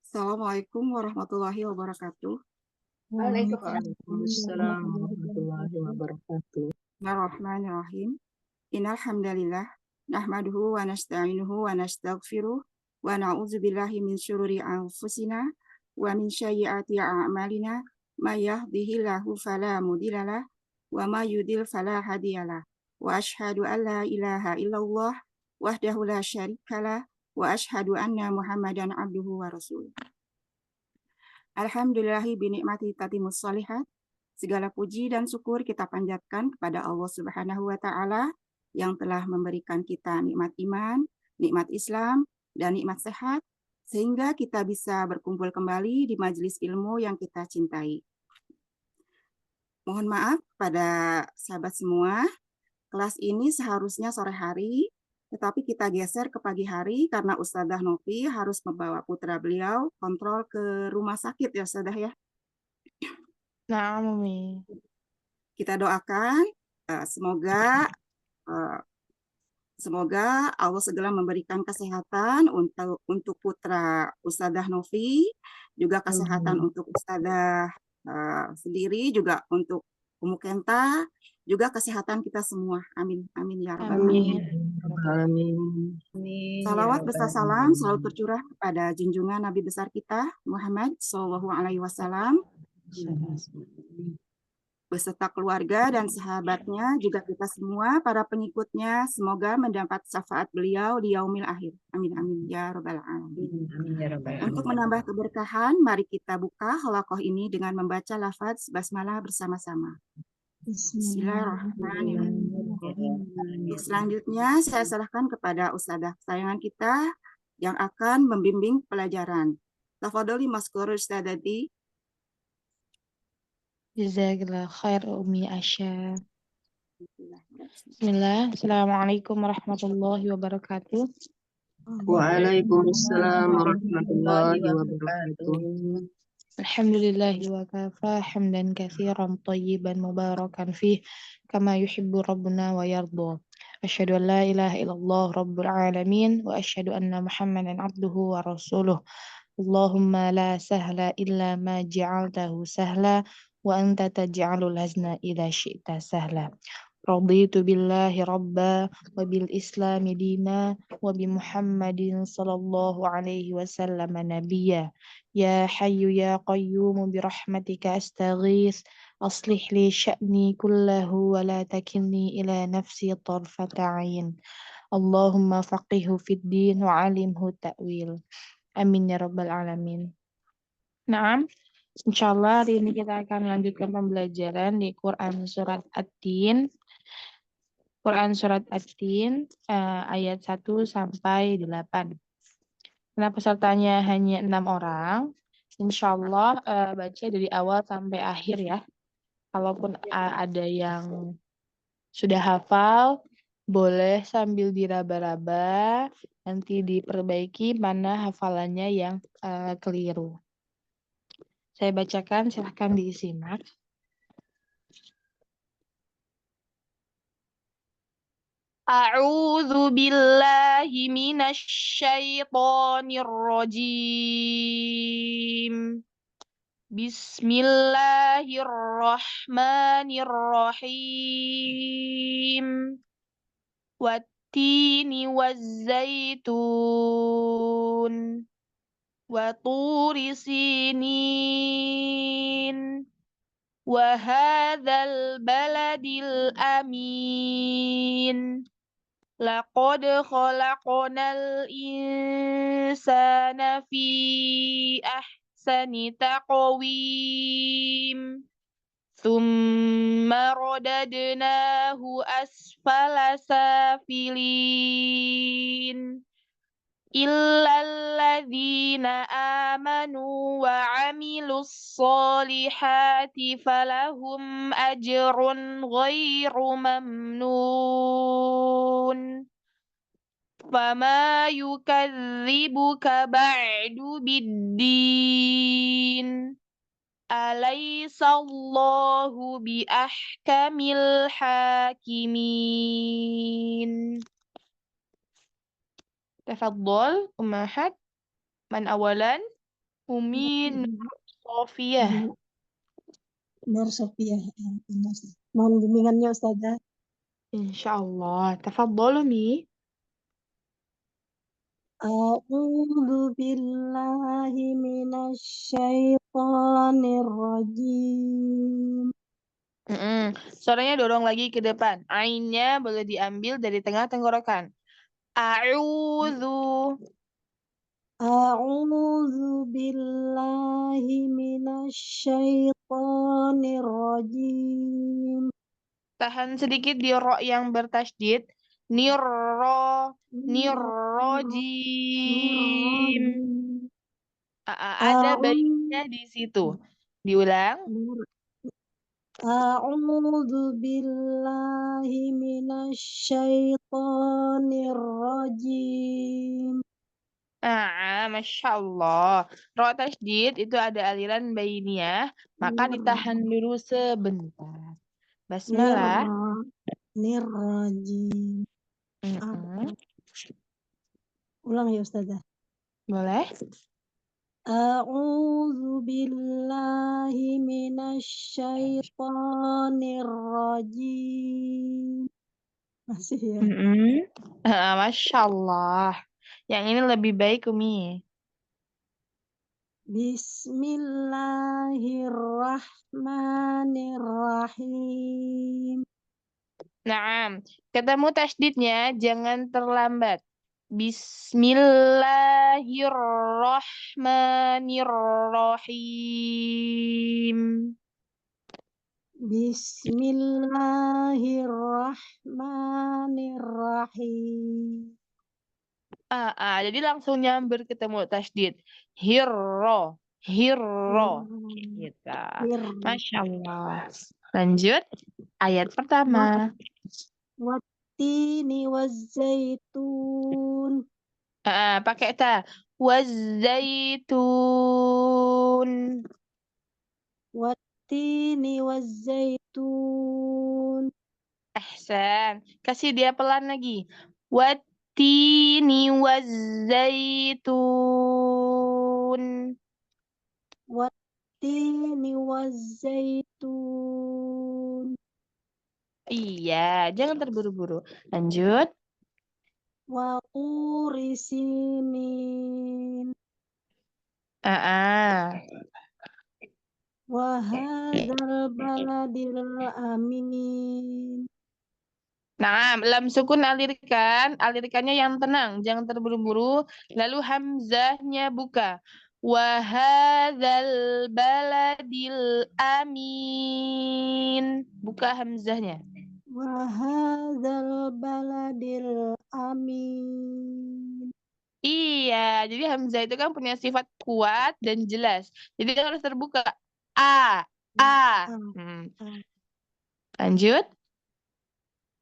Assalamualaikum warahmatullahi wabarakatuh. Waalaikumsalam warahmatullahi wabarakatuh. Bismillahirrahmanirrahim. Innal hamdalillah nahmaduhu wa nasta'inuhu wa nastaghfiruh wa na'udzu billahi min syururi anfusina wa min sayyiati a'malina may yahdihillahu fala mudhillalah wa may yudhlil fala hadiyalah wa asyhadu an la ilaha illallah wahdahu la syarikalah wa asyhadu anna Muhammadan abduhu wa rasuluh. Alhamdulillahi binikmati tatimus sholihat. Segala puji dan syukur kita panjatkan kepada Allah Subhanahu wa Ta'ala yang telah memberikan kita nikmat iman, nikmat Islam, dan nikmat sehat, sehingga kita bisa berkumpul kembali di majelis ilmu yang kita cintai. Mohon maaf pada sahabat semua, kelas ini seharusnya sore hari, tetapi kita geser ke pagi hari karena Ustadzah Novi harus membawa putra beliau kontrol ke rumah sakit ya Ustadzah ya. Nah, Umi. Kita doakan semoga Allah segera memberikan kesehatan untuk putra Ustadzah Novi, juga kesehatan untuk Ustadzah sendiri, juga untuk Umu Kenta, juga kesehatan kita semua. Amin, amin ya rabbal alamin. Amin. Salawat beserta salam selalu tercurah kepada junjungan Nabi besar kita Muhammad Shallallahu Alaihi Wasallam beserta keluarga dan sahabatnya, juga kita semua para pengikutnya, semoga mendapat syafaat beliau di yaumil akhir. Amin amin ya rabbal alamin. Untuk menambah keberkahan, mari kita buka halaqah ini dengan membaca lafaz basmalah bersama-sama. Bismillahirrahmanirrahim. Selanjutnya saya serahkan kepada ustadzah kesayangan kita yang akan membimbing pelajaran. Tafadholi maskur ustadzati. Jazakallah khair Umi Asya. Bismillah. Assalamualaikum warahmatullahi wabarakatuh. Waalaikumsalam warahmatullahi wabarakatuh. Alhamdulillahi wa kafa hamdan katsiran tayyiban mubarakan fih kama yuhibbu rabbuna wa yarda. Asyhadu an la ilaha illallah rabbul alamin wa asyhadu anna Muhammadan abduhu wa rasuluh. Allahumma la sahla illa ma ja'altahu sahla wa anta taj'alul hazna idza syi'ta sahla. Raditu billahi rabba wa bil islami dina wa bi Muhammadin sallallahu alaihi wasallam nabiyya. Ya hayyu ya qayyum bi rahmatika astaghis aslih li sya'ni kullahu wa la takilni ila nafsi tarfata 'ain. Allahumma faqihhu fid din wa 'alimhu ta'wil. Amin ya rabbal alamin. Naam, insyaallah hari ini kita akan melanjutkan pembelajaran di Quran surat At-Tin. Quran surat At-Tin ayat 1 sampai 8. Karena pesertanya hanya 6 orang, insyaallah baca dari awal sampai akhir ya. Kalaupun ada yang sudah hafal, boleh sambil diraba-raba, nanti diperbaiki mana hafalannya yang keliru. Saya bacakan, silahkan disimak. A'udzu billahi minasy syaithanir rajim. Bismillahirrahmanirrahim. Wattini wazzaitun. Wa turi sinin. Wa hadzal baladil amin. Laqad khalaqnal insana fi ahsani taqwim. Thumma radadnahu asfala safilin. Illal ladzina amanu wa 'amilus solihati falahum ajrun ghairu mamnun. Fama yukadzibuka ba'du biddin. Alaisallahu bi ahkamil hakimin. Tafadhol, Ummahat. Man awalan? Umi Nur Sofiah. Nur Sofiah. Mohon bimbingannya Ustazah. Insyaallah. Tafadhalu Mi. A'udzu billahi minasyaitonir rajim. Suaranya dorong lagi ke depan. Ainnya boleh diambil dari tengah tenggorokan. A'udzu. A'udzu billahi minasyaitonir rajim. Tahan sedikit di ro yang bertasydid. Nirrojim. Ada baiknya di situ. Diulang. A'udzu billahi minasyaitonir rajim. Masya Allah. Ro tasydid itu ada aliran bainiyah, maka ditahan dulu sebentar. Basmalah. Nirrajim. Ulang ya Ustazah. Boleh? A'udzu billahi minasyaitonir rajim. Masih ya. Masya Allah. Yang ini lebih baik, Umi. Bismillahirrahmanirrahim. Naam. Ketemu tasydidnya jangan terlambat. Bismillahirrahmanirrahim. Bismillahirrahmanirrahim. Jadi langsung nyamber ketemu tasydid. Hirro. Gitu. Masya Allah. Lanjut. Ayat pertama. Wattini wazzaitun. Pakai ta. Wazzaitun. Wattini wazzaitun. Ahsan. Kasih dia pelan lagi. Wattini wazzaitun. Wattini wazzaitun. Iya, jangan terburu-buru. Lanjut. Wa turi sinin. Wa hadzal baladil amin. Nah, lam sukun alirkannya yang tenang, jangan terburu-buru. Lalu hamzahnya buka. Wa hadzal baladil amin. Buka hamzahnya. Wa hadzal baladil amin. Iya, jadi hamzah itu kan punya sifat kuat dan jelas. Jadi harus terbuka. Lanjut.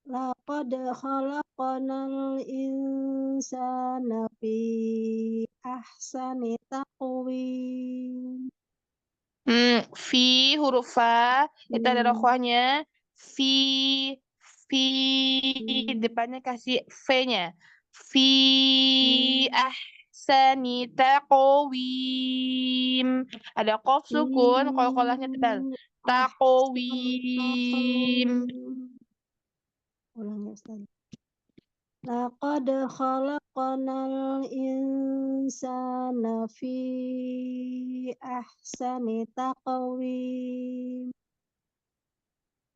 Laqad khalaqnal insana fi ahsani taqwim. Fi huruf fa itu ada rokhwahnya. Fi depannya kasih V-nya. Fi ahsani taqwim. Ada qaf sukun, qalqalahnya tebal. Taqwim. Ulang ya Ustaz. Laqad khalaqnal insana fi ahsani taqwim.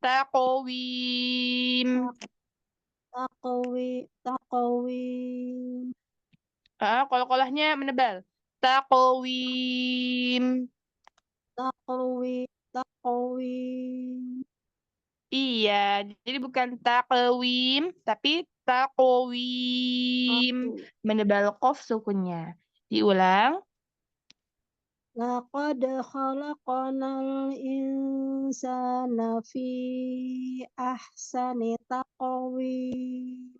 Taqwim. Taqwim. Qalqalahnya menebal. Taqwim. Taqwim. Iya, jadi bukan taqwim, tapi taqwim. Menebal qaf sukunnya. Diulang. Laqad khalaqnal insana fi ahsani taqwim.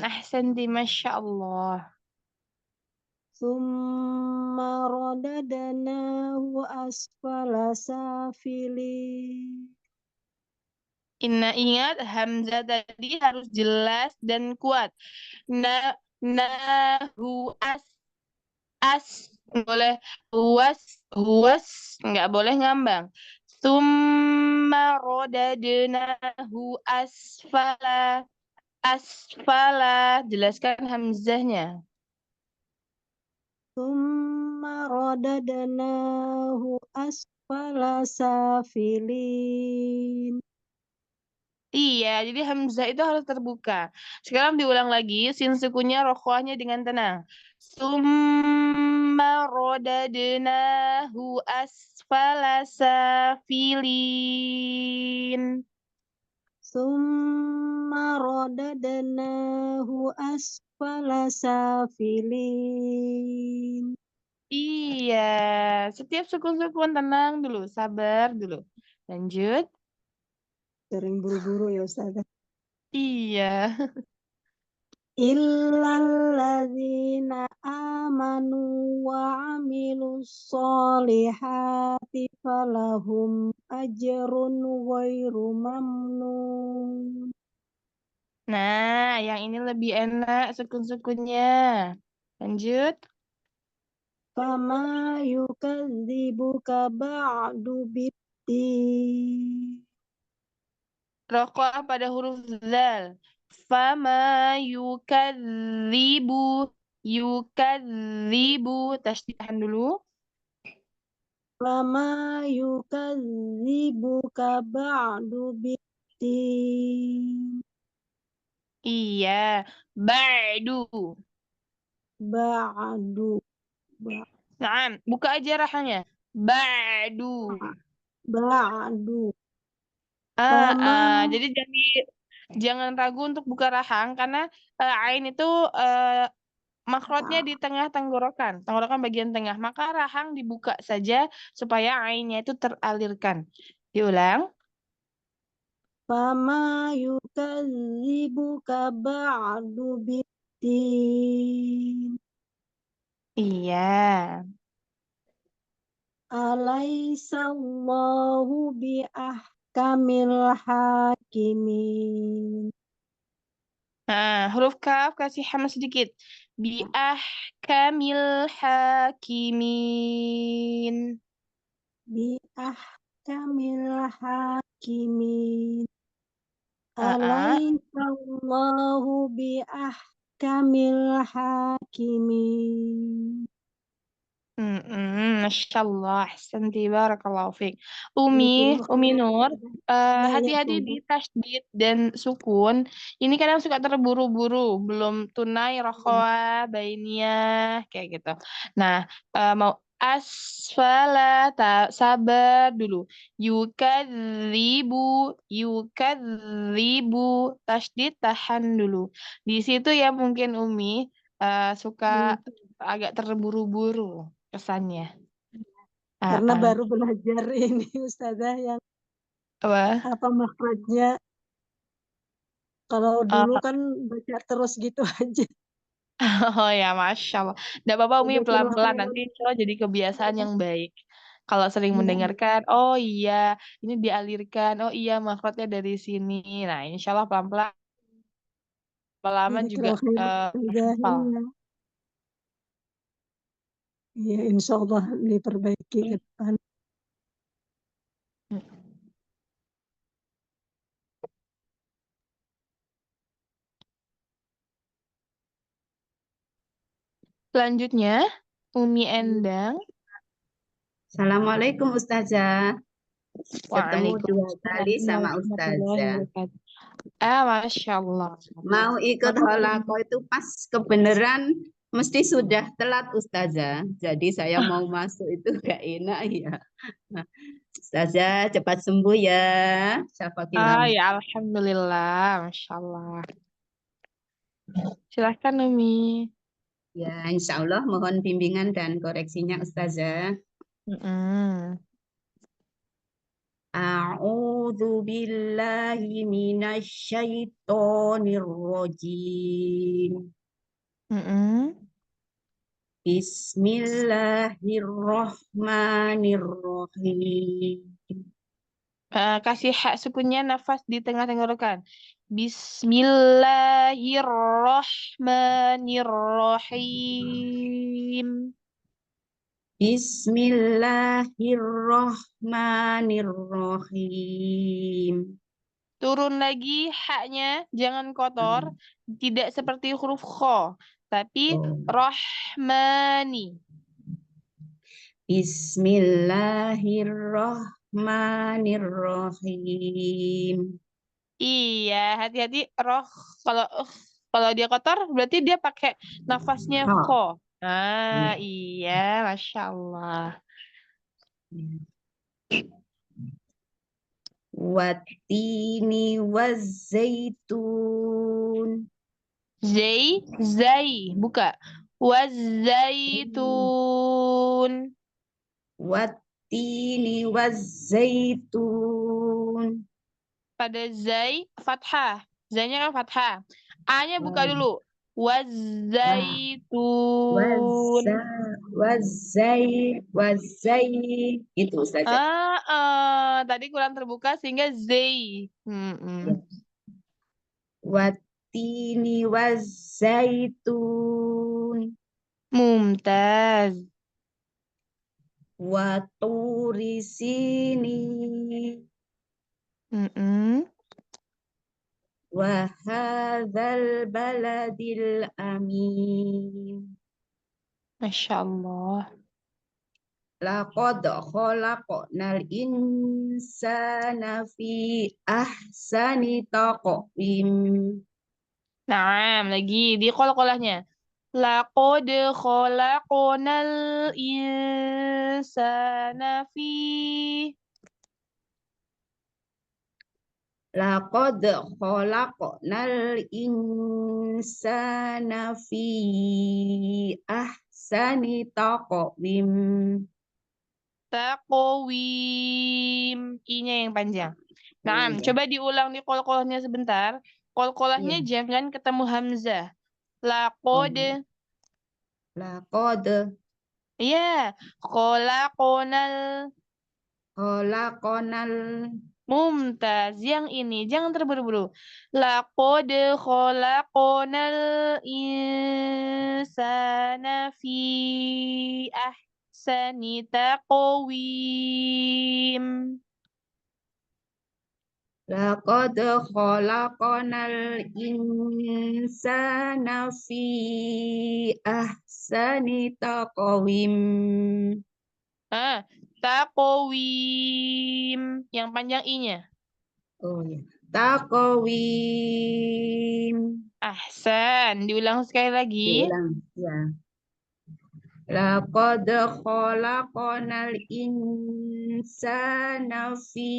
Ahsanti, Masya Allah. Tsumma radadnahu asfala safilin. Ingat hamzah tadi harus jelas dan kuat. Nahu Nggak boleh nggak boleh ngambang. Summa rodadnahu asfala. Asfala, jelaskan hamzahnya. Tsumma radadnahu asfala safilin. Iya, jadi hamzah itu harus terbuka. Sekarang diulang lagi, sin sukunnya rokoahnya dengan tenang. Summa rodadnahu asfala safilin. Tsumma radadnahu asfala safilin. Iya, setiap sukun-sukun tenang dulu, sabar dulu. Lanjut. Sering buru-buru ya Ustazah. Iya. Illalladzina amanu wa amilus solihati falahum ajrun ghairu mamnun. Nah, yang ini lebih enak sukun-sukunnya. Lanjut. Fama yukadzibuka ba'du biddin. Rokok pada huruf zal. Fama yukadzibu. Tasydid tahan dulu. Fama yukadzibuka ba'du biddin. Iya. Ba'du. Ba'du. Nah, buka aja rahanya. Ba'du. Ba'du. Fama Jadi jangan ragu untuk buka rahang karena ain itu makrotnya di tengah tenggorokan, tenggorokan bagian tengah. Maka rahang dibuka saja supaya ainnya itu teralirkan. Diulang. Fama yukadzibuka ba'du biddin. Iya. Alaisallahu biahkamil hakimin. Nah, huruf kaf kasih hamzah sedikit. Biahkamil hakimin. Biahkamil hakimin. Ah, Alaisallahu biahkamil hakimin. Masya Allah, Ahsanti, barakallahu fiik. Terima Umi kasih. Nur, Ya, ya, hati-hati di monggo. tasydid dan sukun. Ini kadang suka terburu-buru, belum tunai rokhawah, bainiyah, kayak gitu. Nah, mau asfala, sabar dulu. Yukadzibu, yukadzibu, tasydid tahan dulu. Di situ ya mungkin Umi suka Hmm, agak terburu-buru kesannya. Karena Ah, baru belajar ini Ustazah yang apa? apa makhrajnya. Kalau dulu Oh, kan baca terus gitu aja. oh ya, Masya Allah. Nggak apa-apa Umi Udah pelan-pelan, nanti lewat. insya Allah jadi kebiasaan yang baik. Kalau sering Ya, mendengarkan, oh iya, ini dialirkan, oh iya makhrajnya dari sini. Nah, insya Allah pelan-pelan, lama juga jazakallah khair Ustazah. hafal. Iya. Ya, insya Allah diperbaiki ke depan. Selanjutnya, Umi Endang. Assalamualaikum Ustazah. Ketemu dua Waalaikumsalam kali sama warahmatullahi Ustazah. wabarakatuh. Masya Allah. Mau ikut Maka holako itu pas kebenaran mesti sudah telat Ustazah. Jadi saya mau masuk itu gak enak ya. Ustazah cepat sembuh ya. Syafaqillah. ya Alhamdulillah, Masya Allah. Silahkan Umi. Ya, insya Allah mohon bimbingan dan koreksinya Ustazah. Mm-mm. A'udzu billahi minasyaitonir rajim. Mm-mm. Bismillahirrahmanirrahim. Kasih hak sukunnya nafas di tengah tenggorokan. Bismillahirrahmanirrahim. Bismillahirrahmanirrahim. Turun lagi haknya, jangan kotor. Tidak seperti huruf kho, tapi Oh. rahmani. Bismillahirrahmanirrahim. Iya, hati-hati roh. Kalau dia kotor, berarti dia pakai nafasnya Ha. kho. Ah, iya, Masya Allah. Wattini wazzaitun. Zai, buka. Wazaitun. Wattini wazzaitun. Pada zai, fathah. Zainya kan fathah. A-nya buka dulu. Wazaitun. Wazzai itu saja. Tadi kurang terbuka sehingga zai. Wattini wazzaitun. Mumtaz. Waturi sini. Wahadzal baladil amin. Masya Allah. Laqad khalaqnal insana fi ahsani taqwim. Nah, lagi di qol-qolahnya. Laqad khalaqnal insana fi. Laqad khalaqnal insana fi ahsani taqwim. Taqwim. I-nya yang panjang. Nah, Iya. coba diulang di qol-qolahnya sebentar. Qol-qolahnya jangan ketemu hamzah. Laqad. Laqad Iya. Khalaqnal. khalaqnal. Mumtaz. Yang ini jangan terburu-buru. Laqad khalaqnal insana fi ahsani taqwim. Laqad khalaqnal insana fi ahsani taqwim. Taqwim. Yang panjang i-nya. Oh ya. Taqwim. Ahsan. Diulang sekali lagi. Diulang ya. Laqad khalaqnal insana fi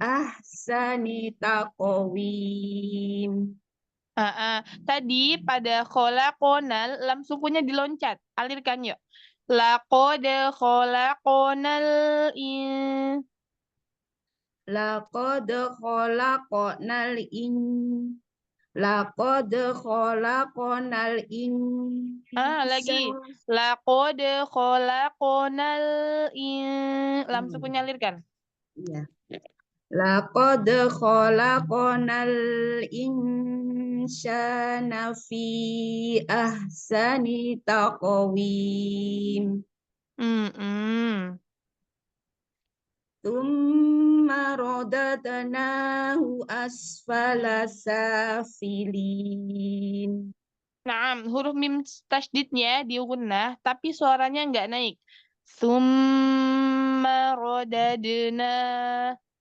ahsani taqwim. Tadi pada kholaqonal lam sukunya diloncat. Alirkan yuk. Laqad kholaqonal in. Laqad khalaqnal Lagi. Laqad kholaqonal in. Lam sukunya alirkan. Iya. Laqad khalaqnal insana fi ahsani taqwim. Tsumma radadnahu asfala safilin. Nah, huruf mim tasydidnya di gunnah, tapi suaranya nggak naik. Tsumma radadna.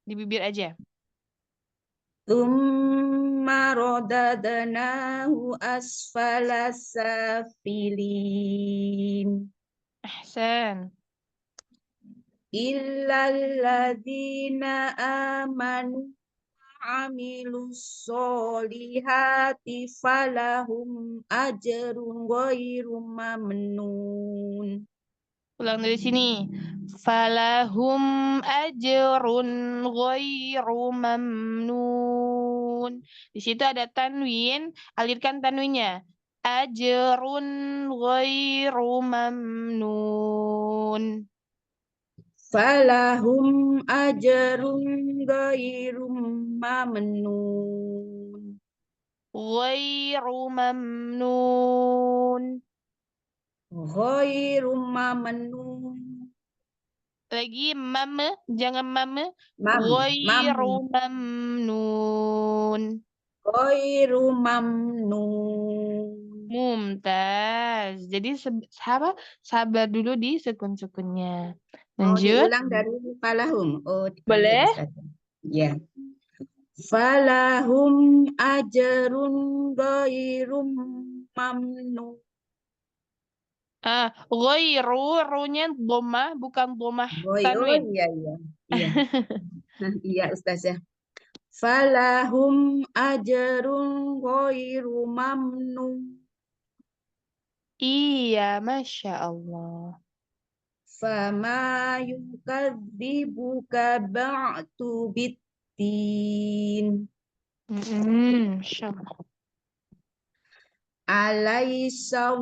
Di bibir aja. Tsumma radadnahu asfala safilin. Ahsan. Illalladzina amanu amilus solihati falahum ajrun ghairu mamnun. Ulang dari sini. Falahum ajrun ghairu mamnun. Di situ ada tanwin, alirkan tanwinnya. Ajrun ghairu mamnun. Falahum ajrun ghairu mamnun. Ghairu mamnun. Ghairu mamnun. Lagi mame, jangan mame. Mam. Ghairu mamnun. Ghairu mamnun. Mumtaz. Jadi sabar dulu di sukun-sukunnya. Oh, Lanjut. diulang dari falahum. Oh, dipanggil Boleh? Ustaz. Ya. Falahum ajrun ghairum mamnun. Ghairu, ru-nya dhammah bukan dhammah Oh tanwin. iya iya. Iya. Iya Ustazah. Falahum ajrun ghairu mamnun. Iya, Masya Allah. Fama yukadzibuka ba'du biddin. Masya Allah.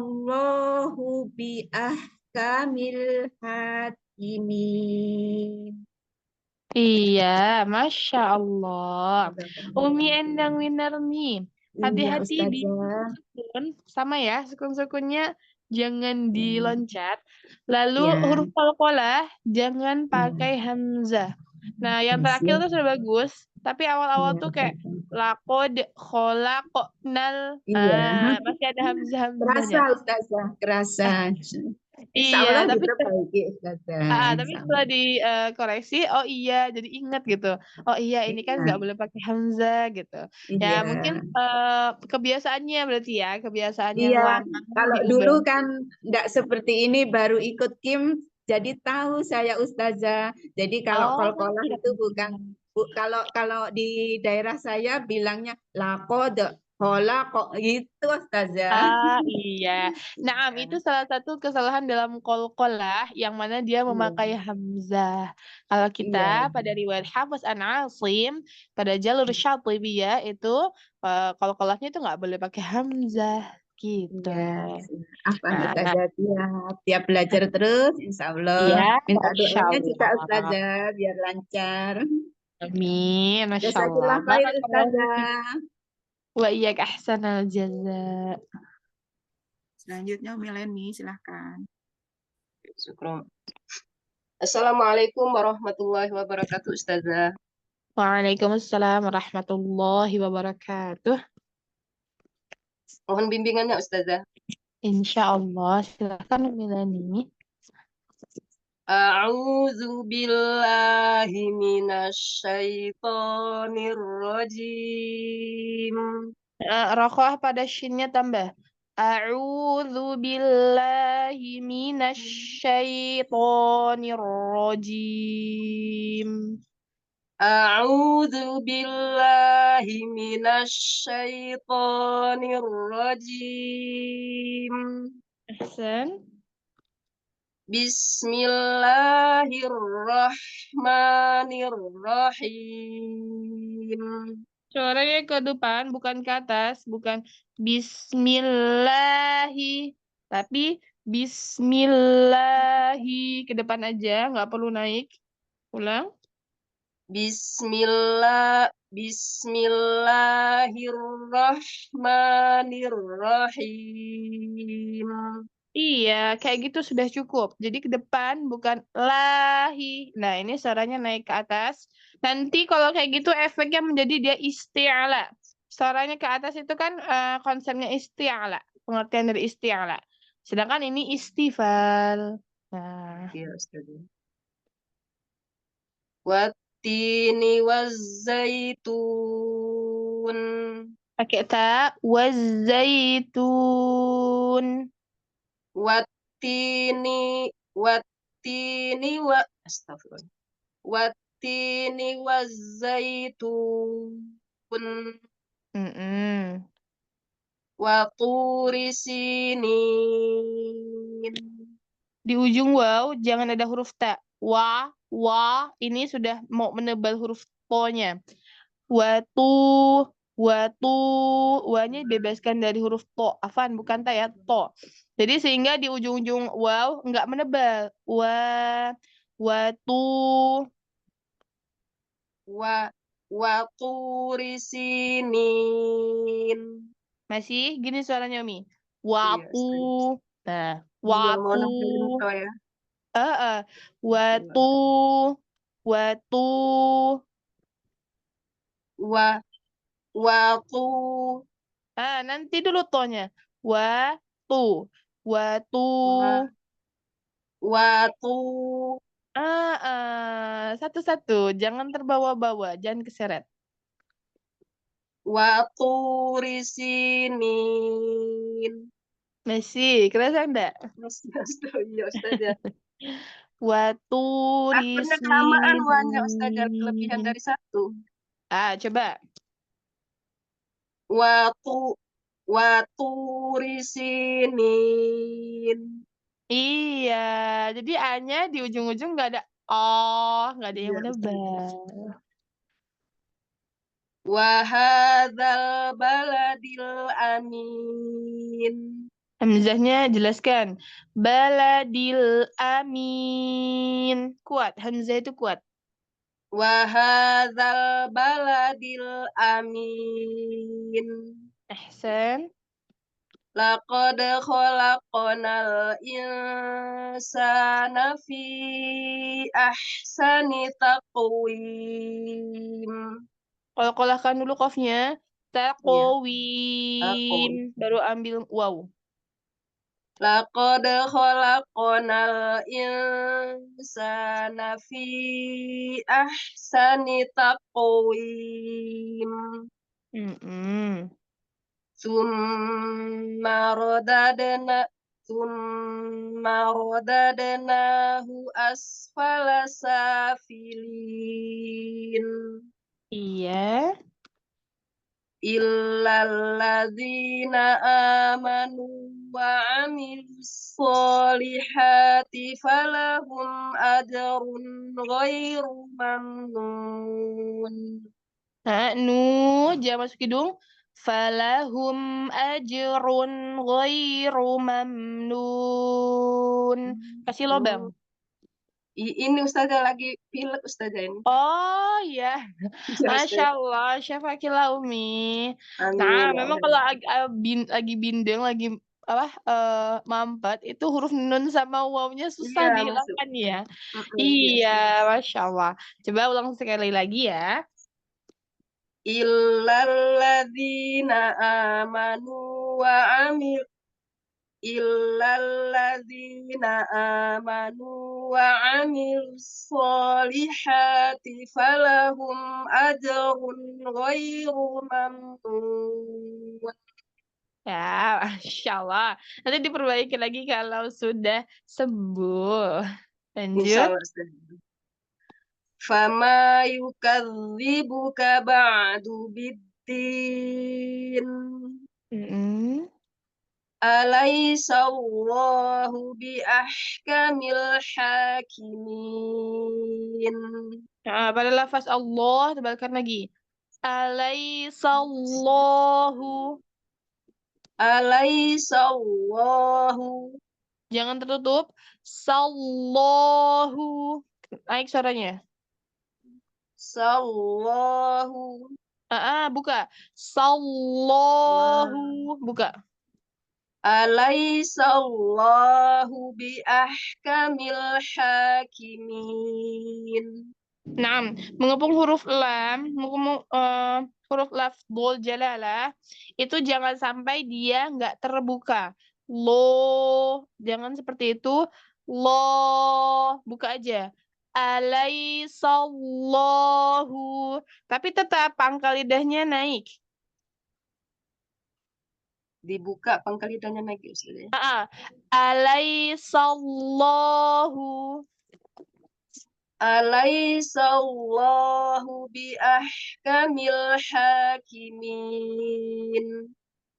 Alaisallahu bi ahkamil hakimin. Iya, Masya Allah. Umi Endang Winner nih. Iya Hati-hati di Ustazah. sukun. Sama ya, sukun-sukunnya jangan diloncat. Lalu huruf Ya, qalqalah jangan pakai ya. hamzah. Nah, yang Ya, terakhir siap. tuh sudah bagus. Tapi awal-awal Iya, tuh kayak Ustazah. lakod, kholaqnal. Iya. Masih ada Kerasa hamzah-hamzahnya. Ustazah, kerasa. Insya Iya, Allah tapi diperbaiki Ustazah. Tapi Insya Allah. setelah dikoreksi, oh iya, jadi ingat gitu. Oh iya, ini kan Iya, nggak boleh pakai hamzah gitu. Ya iya. mungkin kebiasaannya berarti ya, kebiasaan yang Iya, lama kalau dulu diubah. kan enggak seperti ini, baru ikut Kim, jadi tahu saya Ustazah. Jadi kalau Oh, kol-kolah itu bukan, kalau kalau di daerah saya bilangnya lakod, kola kok gitu Ustazah. iya. Naam, itu salah satu kesalahan dalam qalqalah yang mana dia Iya, memakai hamzah. Kalau kita iya, pada riwayat Hafiz an Asim, pada jalur Syatibiyah itu qalqalahnya itu nggak boleh pakai hamzah gitu. iya. Apa Nah, Ustazah tiap tiap belajar terus, Insya Allah. iya, Minta Masya doanya juga Allah. Ustazah biar lancar. Amin, Masya Allah. Jazakillah khair Barakallahu fiik. Ustazah. Wa iyyak ahsanal jaza. Selanjutnya Umi Leni, silahkan. Syukron. Assalamualaikum warahmatullahi wabarakatuh, Ustazah. Waalaikumsalam warahmatullahi wabarakatuh. Mohon bimbingannya, Ustazah. Insya Allah, silakan Milani. A'udzu billahi minasyaitonir rajim. Rokoah pada shinnya tambah. A'udzu billahi minasyaitonir rajim. A'udzu billahi minasyaitonir rajim. Ahsan. Bismillahirrahmanirrahim. Suaranya ke depan, bukan ke atas, bukan Bismillahi, tapi Bismillahi ke depan aja, nggak perlu naik. Ulang. Bismillahirrahmanirrahim. Iya, kayak gitu sudah cukup. Jadi ke depan bukan lahi. Nah, ini suaranya naik ke atas. Nanti kalau kayak gitu efeknya menjadi dia isti'ala. Suaranya ke atas itu kan konsepnya isti'ala. Pengertian dari isti'ala. Sedangkan ini istifal. Nah, Ya, Ustazah. Wattini wazzaitun. pakai ta wazaitun. Wattini wattini wa Astagfirullah. Wattini wazzaitun. Mm-mm. Wa turi sinin. Di ujung waw jangan ada huruf ta. Wa ini sudah mau menebal huruf to-nya. Watu, watu, wa-nya bebaskan dari huruf to. Afan, bukan ta ya, to. Jadi sehingga di ujung-ujung waw nggak menebal. Watu. Wa turi sinin. Masih gini suaranya Mi. Iya, Watu, Ustazah. Nah, Dua watu, monofilinto ya. watu, watu, Wa watu nanti dulu tonya. Watu, watu, wa watu satu-satu, jangan terbawa-bawa, jangan keseret. waturi sinin. Masih, kerasa enggak? Iya Ustazah. Waturi Takutnya kelamaan wanya Ustazah, sinin. kelebihan dari satu. Coba. Waturi sinin. Iya, jadi A-nya di ujung-ujung nggak ada oh, nggak ada yang Iya, menebal. Wahadzal baladil amin. Hamzahnya jelaskan. Baladil amin. Kuat, Hamzah itu kuat. Wahadzal baladil amin. Ahsan. Laqad khalaqnal insana fi ahsani taqwim. Qalqalahkan dulu qafnya. Iya. Taqwim. Baru ambil waw. Laqad khalaqnal insana fi ahsani taqwim. Tsumma radadnahu asfala safilin. Iya. Illalladzina amanu wa amilus solihati falahum ajrun ghairu mamnun. Nu, jangan masuk hidung. Falahum ajrun ghairu mamnun. Kasih lobang. Ini Ustazah lagi pilek Ustazah ini. Oh iya, Ya, Masya Ustazah. Allah, Syafakillah Umi. Amin. Nah, ya memang Allah. kalau lagi bindeng, lagi apa mampet, itu huruf nun sama wawnya susah Iya, masuk. dihilangkan ya. Iya, Iya, Ustazah. Masya Allah. Coba ulang sekali lagi ya. Illalladzina amanu wa amil Illalladzina amanu wa amilus solihati falahum ajrun ghairu mamnun. Ya, Masya Allah. Nanti diperbaiki lagi kalau sudah sembuh. Lanjut. Insyaallah Ustazah. Fama yukadzibuka ba'du biddin. Alaisallahu bi ahkamil hakimin. Nah, pada lafaz Allah, tebalkan lagi. Alaisallahu. Alaisallahu. Jangan tertutup. Sallahu. Naik suaranya. Sallahu. Buka. Sallahu. Buka. Alaisallahu bi ahkamil hakimin. Nah, mengepung huruf lam, huruf lafdzul jalalah, itu jangan sampai dia nggak terbuka. Lo, jangan seperti itu. Lo, buka aja. Alaisallahu. Tapi tetap pangkal lidahnya naik. Dibuka pangkal lidahnya naik Ustaz. Alaisallahu. Alaisallahu bi ahkamil hakimin.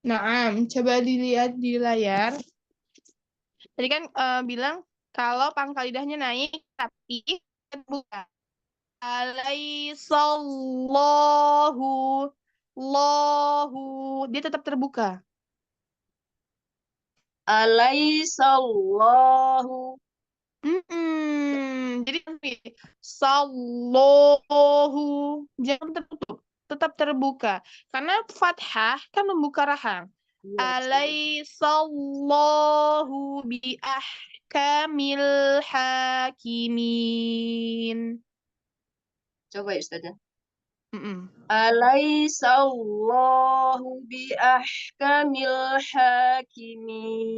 Nah, coba dilihat di layar. Tadi kan bilang kalau pangkal lidahnya naik tapi terbuka. Alaisallahu, lahu, dia tetap terbuka. Alaisallahu. Jadi sallahu, jangan tertutup, tetap terbuka. Karena fathah kan membuka rahang. Iya, Ustazah. Alaisallahu bi ahkamil hakimin. Coba ya, Ustazah. Mm-mm. Alaisallahu bi ahkamil hakimin.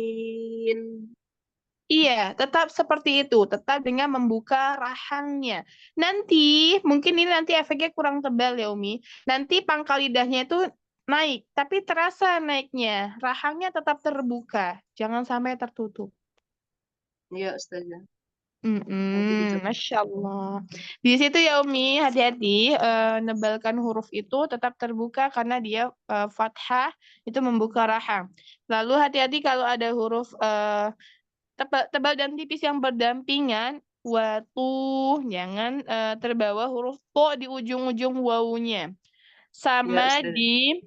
Iya, tetap seperti itu, tetap dengan membuka rahangnya. Nanti, mungkin ini nanti efeknya kurang tebal ya Umi. Nanti pangkal lidahnya itu naik, tapi terasa naiknya. Rahangnya tetap terbuka, jangan sampai tertutup. Iya, Ustazah. Nanti dicoba. Masya Allah. Di situ ya Umi, hati-hati nebalkan huruf itu tetap terbuka karena dia fathah itu membuka rahang. Lalu hati-hati kalau ada huruf tebal dan tipis yang berdampingan, watu, jangan terbawa huruf to di ujung-ujung wawunya. Iya, Sama Ustazah. di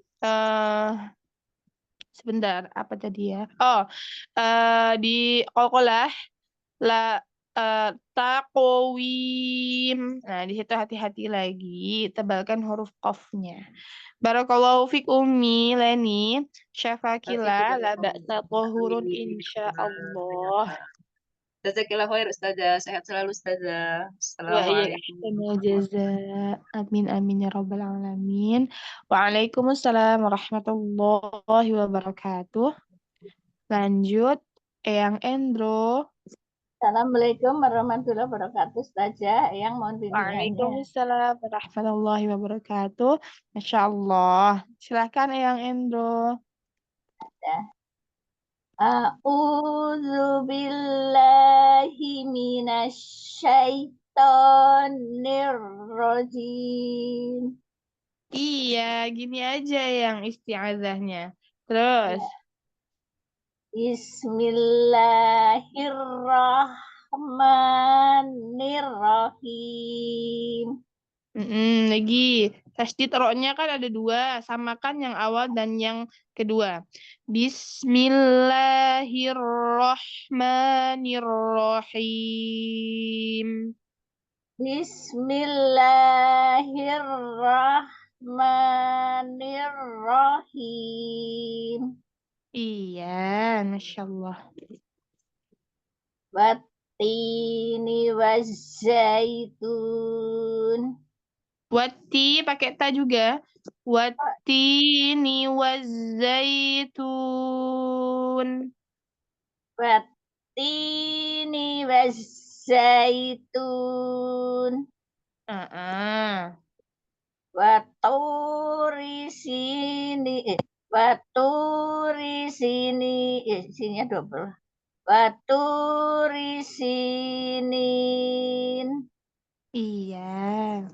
sebentar, apa tadi ya? Di qalqalah la taqwim. Nah, di situ hati-hati lagi, tebalkan huruf qafnya. Barakallahu fik Umi Leni, syafakila la ba'sa tahurun insyaallah. Jazakillah khair, Ustazah. Sehat selalu, Ustazah. Wa iya Assalamualaikum. ahsanul jaza. Amin amin ya rabbal alamin. Waalaikumsalam warahmatullahi wabarakatuh. Lanjut, Eyang Endro. Assalamualaikum warahmatullahi wabarakatuh, Ustazah. Yang mohon bimbingannya. Waalaikumsalam warahmatullahi wabarakatuh. Masya Allah. Silakan Eyang Endro. A'udzu billahi minasyaitonir rajim. Iya, gini aja yang isti'azahnya. Terus. Bismillahirrahmanirrahim. Lagi tasdid ro-nya kan ada dua, samakan yang awal dan yang kedua. Bismillahirrahmanirrahim. Bismillahirrahmanirrahim. Iya, Masya Allah. Wattini wazzaitun. Wati pakai ta juga. Wattini wazzaitun. Wattini wazzaitun. Waturi sini. Waturi sini. Sininya double. Waturi sinin. Iya.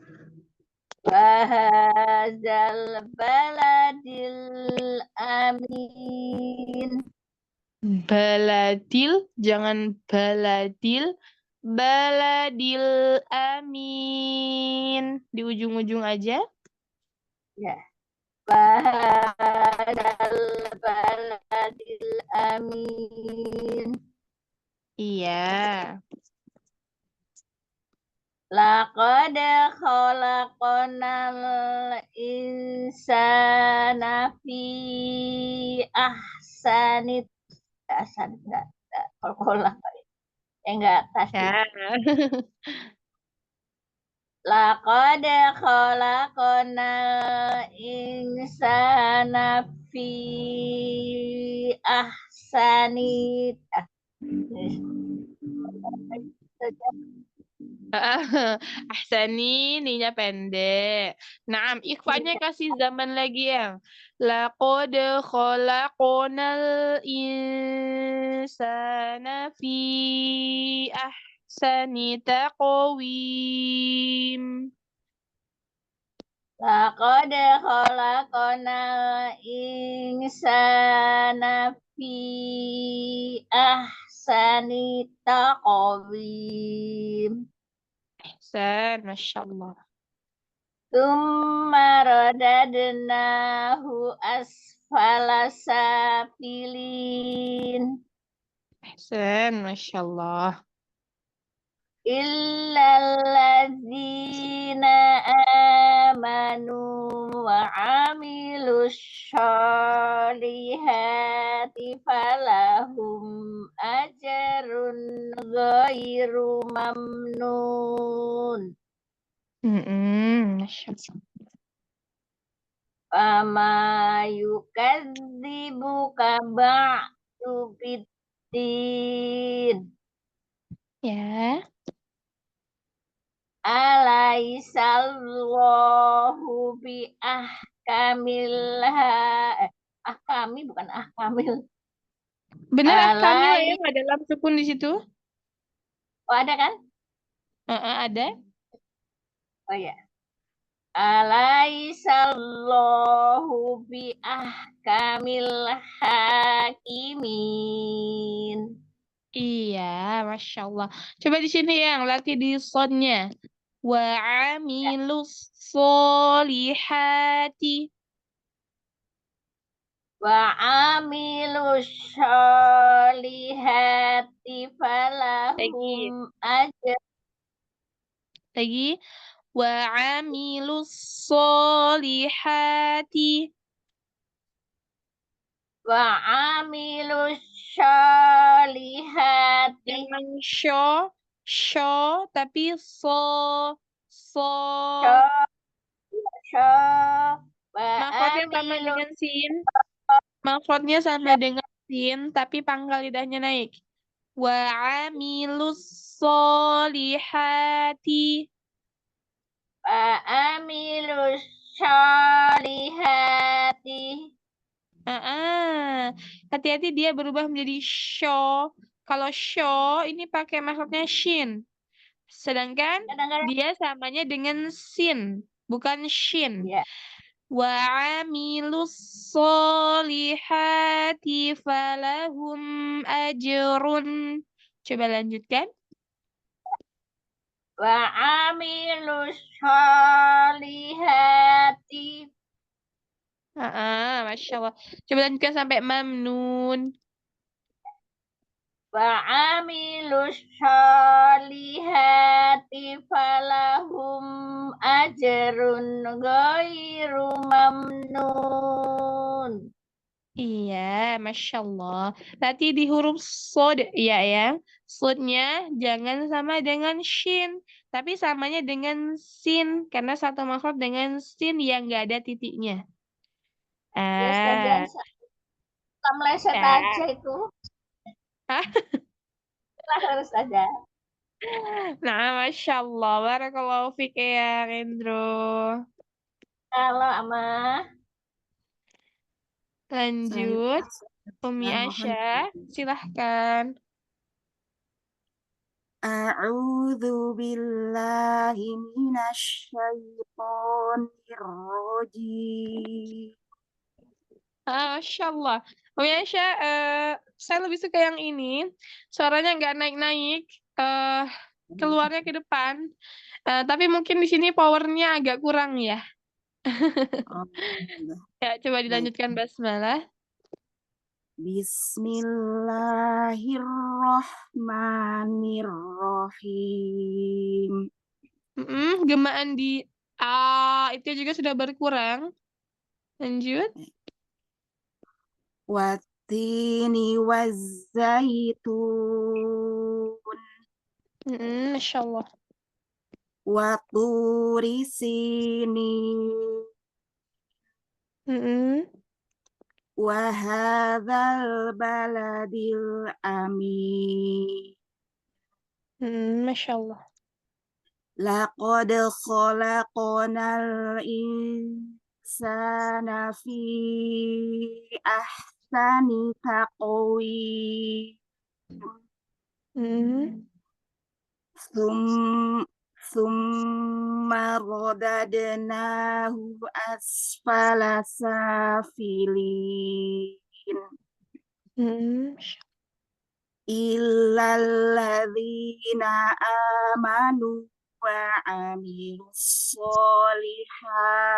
Wahadzal baladil amin. Baladil, jangan baladil. Baladil amin. Di ujung-ujung aja. Ya. Wahadzal baladil amin. Iya. Laqad khalaqnal insana fi ahsanit enggak kolak enggak tasdid. Ya. Laqad khalaqnal insana fi ahsanit. Ahsani, ninya pendek. Naam, ikhfanya kasih zaman lagi yang. Laqad khalaqnal insana fi ahsani taqwim. Laqad khalaqnal insana fi ahsani taqwim. Ahsan, Masya Allah. Tsumma radadnahu asfala safilin. Ahsan, Masya Allah. Illalladzina amanu wa amilus sholihati falahum ajrun ghairu mamnun. Masya Allah. Fama yukadzibuka ba'du biddin. Ya. Alaisallahu bi ahkami bukan ahkamil. Benar Kamil ya, Alai, nggak ada lam sukun di situ? oh ada kan? Ada. Oh ya. Alaisallahu bi ahkamil hakimin. Iya, Masya Allah. Coba di sini yang latih di sonnya. Wa amilus solihati. Wa amilus sholihati falahum ajr Lagi. Wa amilus solihati. wa amilus sholihati Jangan sho, tapi so. Maksudnya sama dengan sin. Maksudnya sama dengan sin, tapi pangkal lidahnya naik. Wa amilus solihati. amilus sholihati. Hati-hati dia berubah menjadi sho. Kalau sho ini pakai maksudnya shin. Sedangkan dia samanya dengan sin, bukan shin. Ya. Wa amilus solihati falahum ajrun. Coba lanjutkan. Wa amilus sholihati. Masya Allah. Coba lanjutkan sampai mamnun. Wa amilus sholihati falahum ajrun ghairu mamnun. Iya, Masya Allah. Nanti di huruf sod, ya. Sodnya jangan sama dengan shin, tapi samanya dengan sin, karena satu maksud dengan sin yang nggak ada titiknya. Ya, kita meleset aja itu. Terus saja. Nah, Masya Allah. Barakallahu fiik ya, Rendro. Kalau Amah. Lanjut. Umi Asya, silahkan. A'udzu billahi minasyaitonir rajim. Masya Allah. Umi Asya, saya lebih suka yang ini. Suaranya nggak naik-naik. Keluarnya ke depan. Tapi mungkin di sini powernya agak kurang ya. Ya, coba dilanjutkan basmalah. Bismillahirrahmanirrahim. Gemaan di A itu juga sudah berkurang. Lanjut. Wattini wazzaitun. Masya Allah. Wa turi sinin. Wa hadzal baladil amin. Masya Allah. Laqad khalaqnal insana fi ahsani taqwim. Summa radadnahu asfala safilin. Illal ladzina amanu wa amilus sholihat.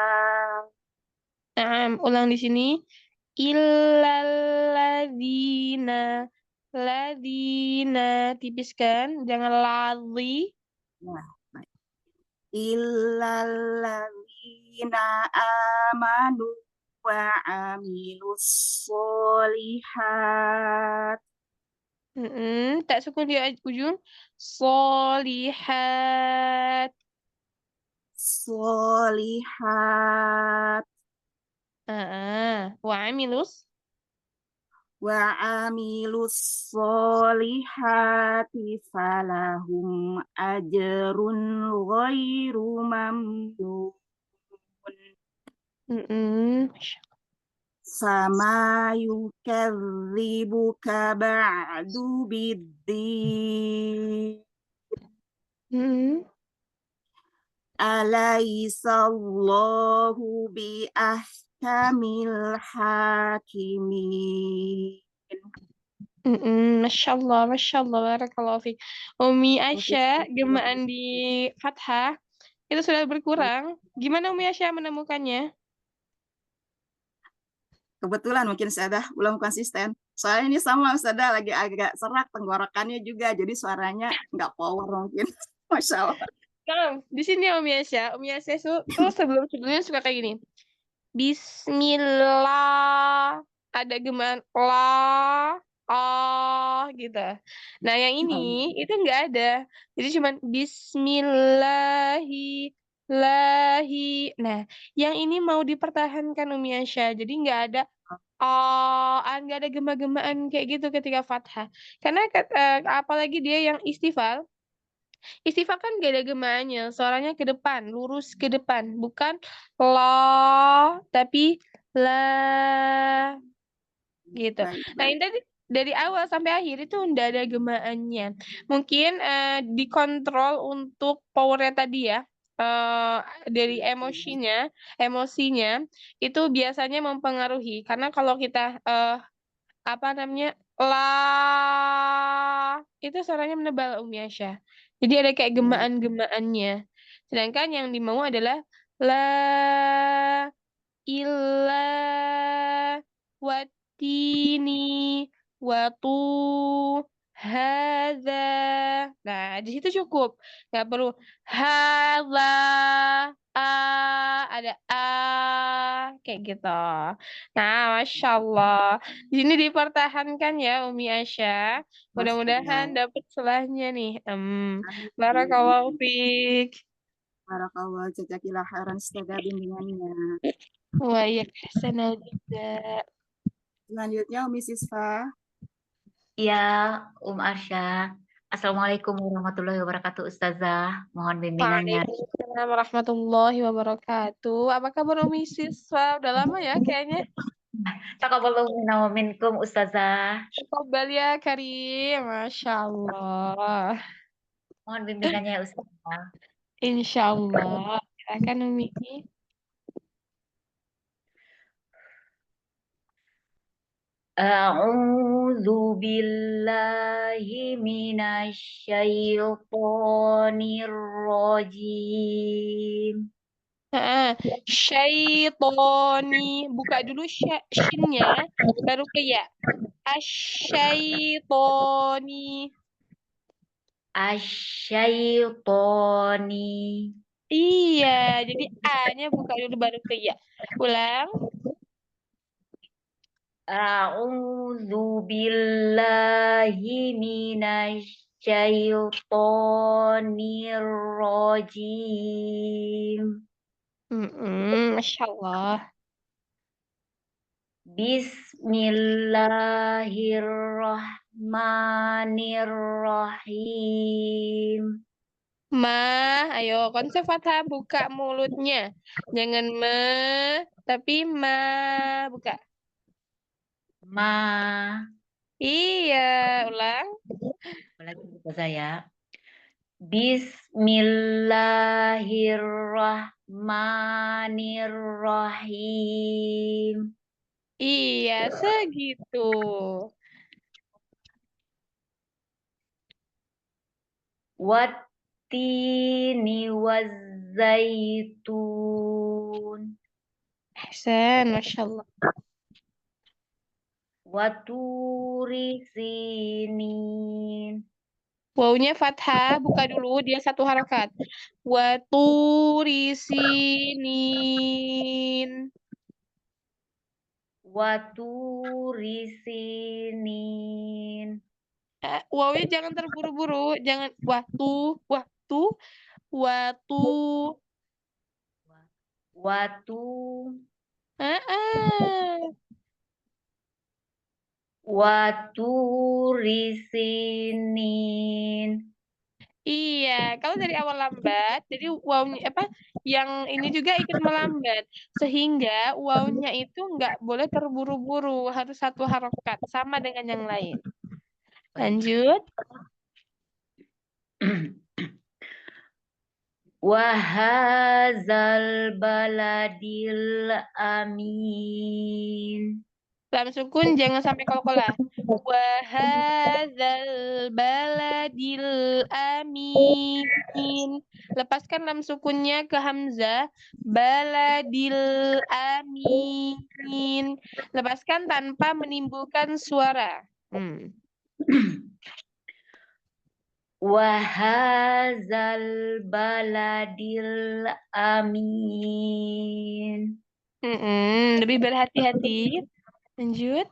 Ulang di sini. Illalladzina. Ladzina. Tipiskan. Jangan ladzi. Illalladzina amanu wa amilus solihat. Tak sukun di ujung. Solihat. Solihat. Wa amilus. Wa amilus solihati falahum ajrun ghairu mamnun. Fama yukadzibuka ba'du biddin. Alaisallahu bi ahkamil hakimin. Masya Allah, barakallahu fiik. Umi Asya, gemaan di fathah itu sudah berkurang. Gimana Umi Asya menemukannya? Kebetulan mungkin saya belum konsisten. Soalnya ini sama Ustazah lagi agak serak tenggorokannya juga, jadi suaranya nggak power mungkin. Masya Allah. Nah, di sini Umi Asya tuh sebelum-sebelumnya suka kayak gini. Bismillah, ada gemaan la, gitu. Nah, yang ini itu nggak ada. Jadi cuman Bismillahi, lahi. Nah, yang ini mau dipertahankan Umi Asya. Jadi nggak ada nggak ada gema-gemaan kayak gitu ketika fathah. Karena apalagi dia yang istifal. Istighfar kan gak ada gemaannya, suaranya ke depan, lurus ke depan, bukan la, tapi la, gitu. Baik, Nah, ini tadi dari awal sampai akhir itu udah ada gemaannya. Mungkin dikontrol untuk powernya tadi ya, dari emosinya itu biasanya mempengaruhi. Karena kalau kita apa namanya itu suaranya menebal Umi Asya. Jadi ada kayak baik. gemaan-gemaannya. Sedangkan yang dimau adalah la illa watini watu hadza. Nah, di situ cukup. Nggak perlu hadza ada kayak gitu. Nah, Masya Allah. Di sini dipertahankan ya Umi Asya. Masya Mudah-mudahan Allah. dapat selahnya nih. Amin. Barakallahu fiik. Barakallah, jazakillah khairan Ustazah bimbingannya. Wa iya ahsanal jazaa. Selanjutnya Umi Sisfa. Ya, Arsya. Assalamualaikum warahmatullahi wabarakatuh, Ustazah. Mohon bimbingannya. Waalaikumsalam warahmatullahi wabarakatuh. Apa kabar Umi Siswa? Udah lama ya kayaknya. Taqabbalallahu minna wa minkum, Ustazah. Taqabbal ya Karim. Masya Allah. Mohon bimbingannya ya, Ustazah. Insya Allah. Silakan Umi. A'udzu billahi minasy syaithanir rajim. Syaitoni. Buka dulu shinnya, baru ke ya. Asyaitoni. Asyaitoni. Iya, jadi A-nya buka dulu baru ke ya. Ulang. A'udzu billahi minasy syaithanir rajim. Masya Allah. Bismillahirrahmanirrahim. Ayo konsep fathah buka mulutnya. Jangan tapi buka. Ma. Iya, ulang. Lagi buka saya. Bismillahirrahmanirrahim. Iya, segitu. Wattini wazzaitun. Ahsan, Masya Allah. Waturi sinin. Wawunya fathah, buka dulu, dia satu harakat. Wa turi sinin. Waturi sinin. Wawunya jangan terburu-buru, jangan waktu, Watu. ah, ah. Waturi sinin. Iya, kalau dari awal lambat, jadi wawunya apa? Yang ini juga ikut melambat, sehingga wawunya itu nggak boleh terburu-buru, harus satu harokat sama dengan yang lain. Lanjut. Wahazal baladil amin. Lam sukun jangan sampai kol-kolah. Wahadzal baladil amin. Lepaskan lam sukunnya ke hamzah. Baladil amin. Lepaskan tanpa menimbulkan suara. Wahazal baladil amin. Lebih berhati-hati. Lanjut.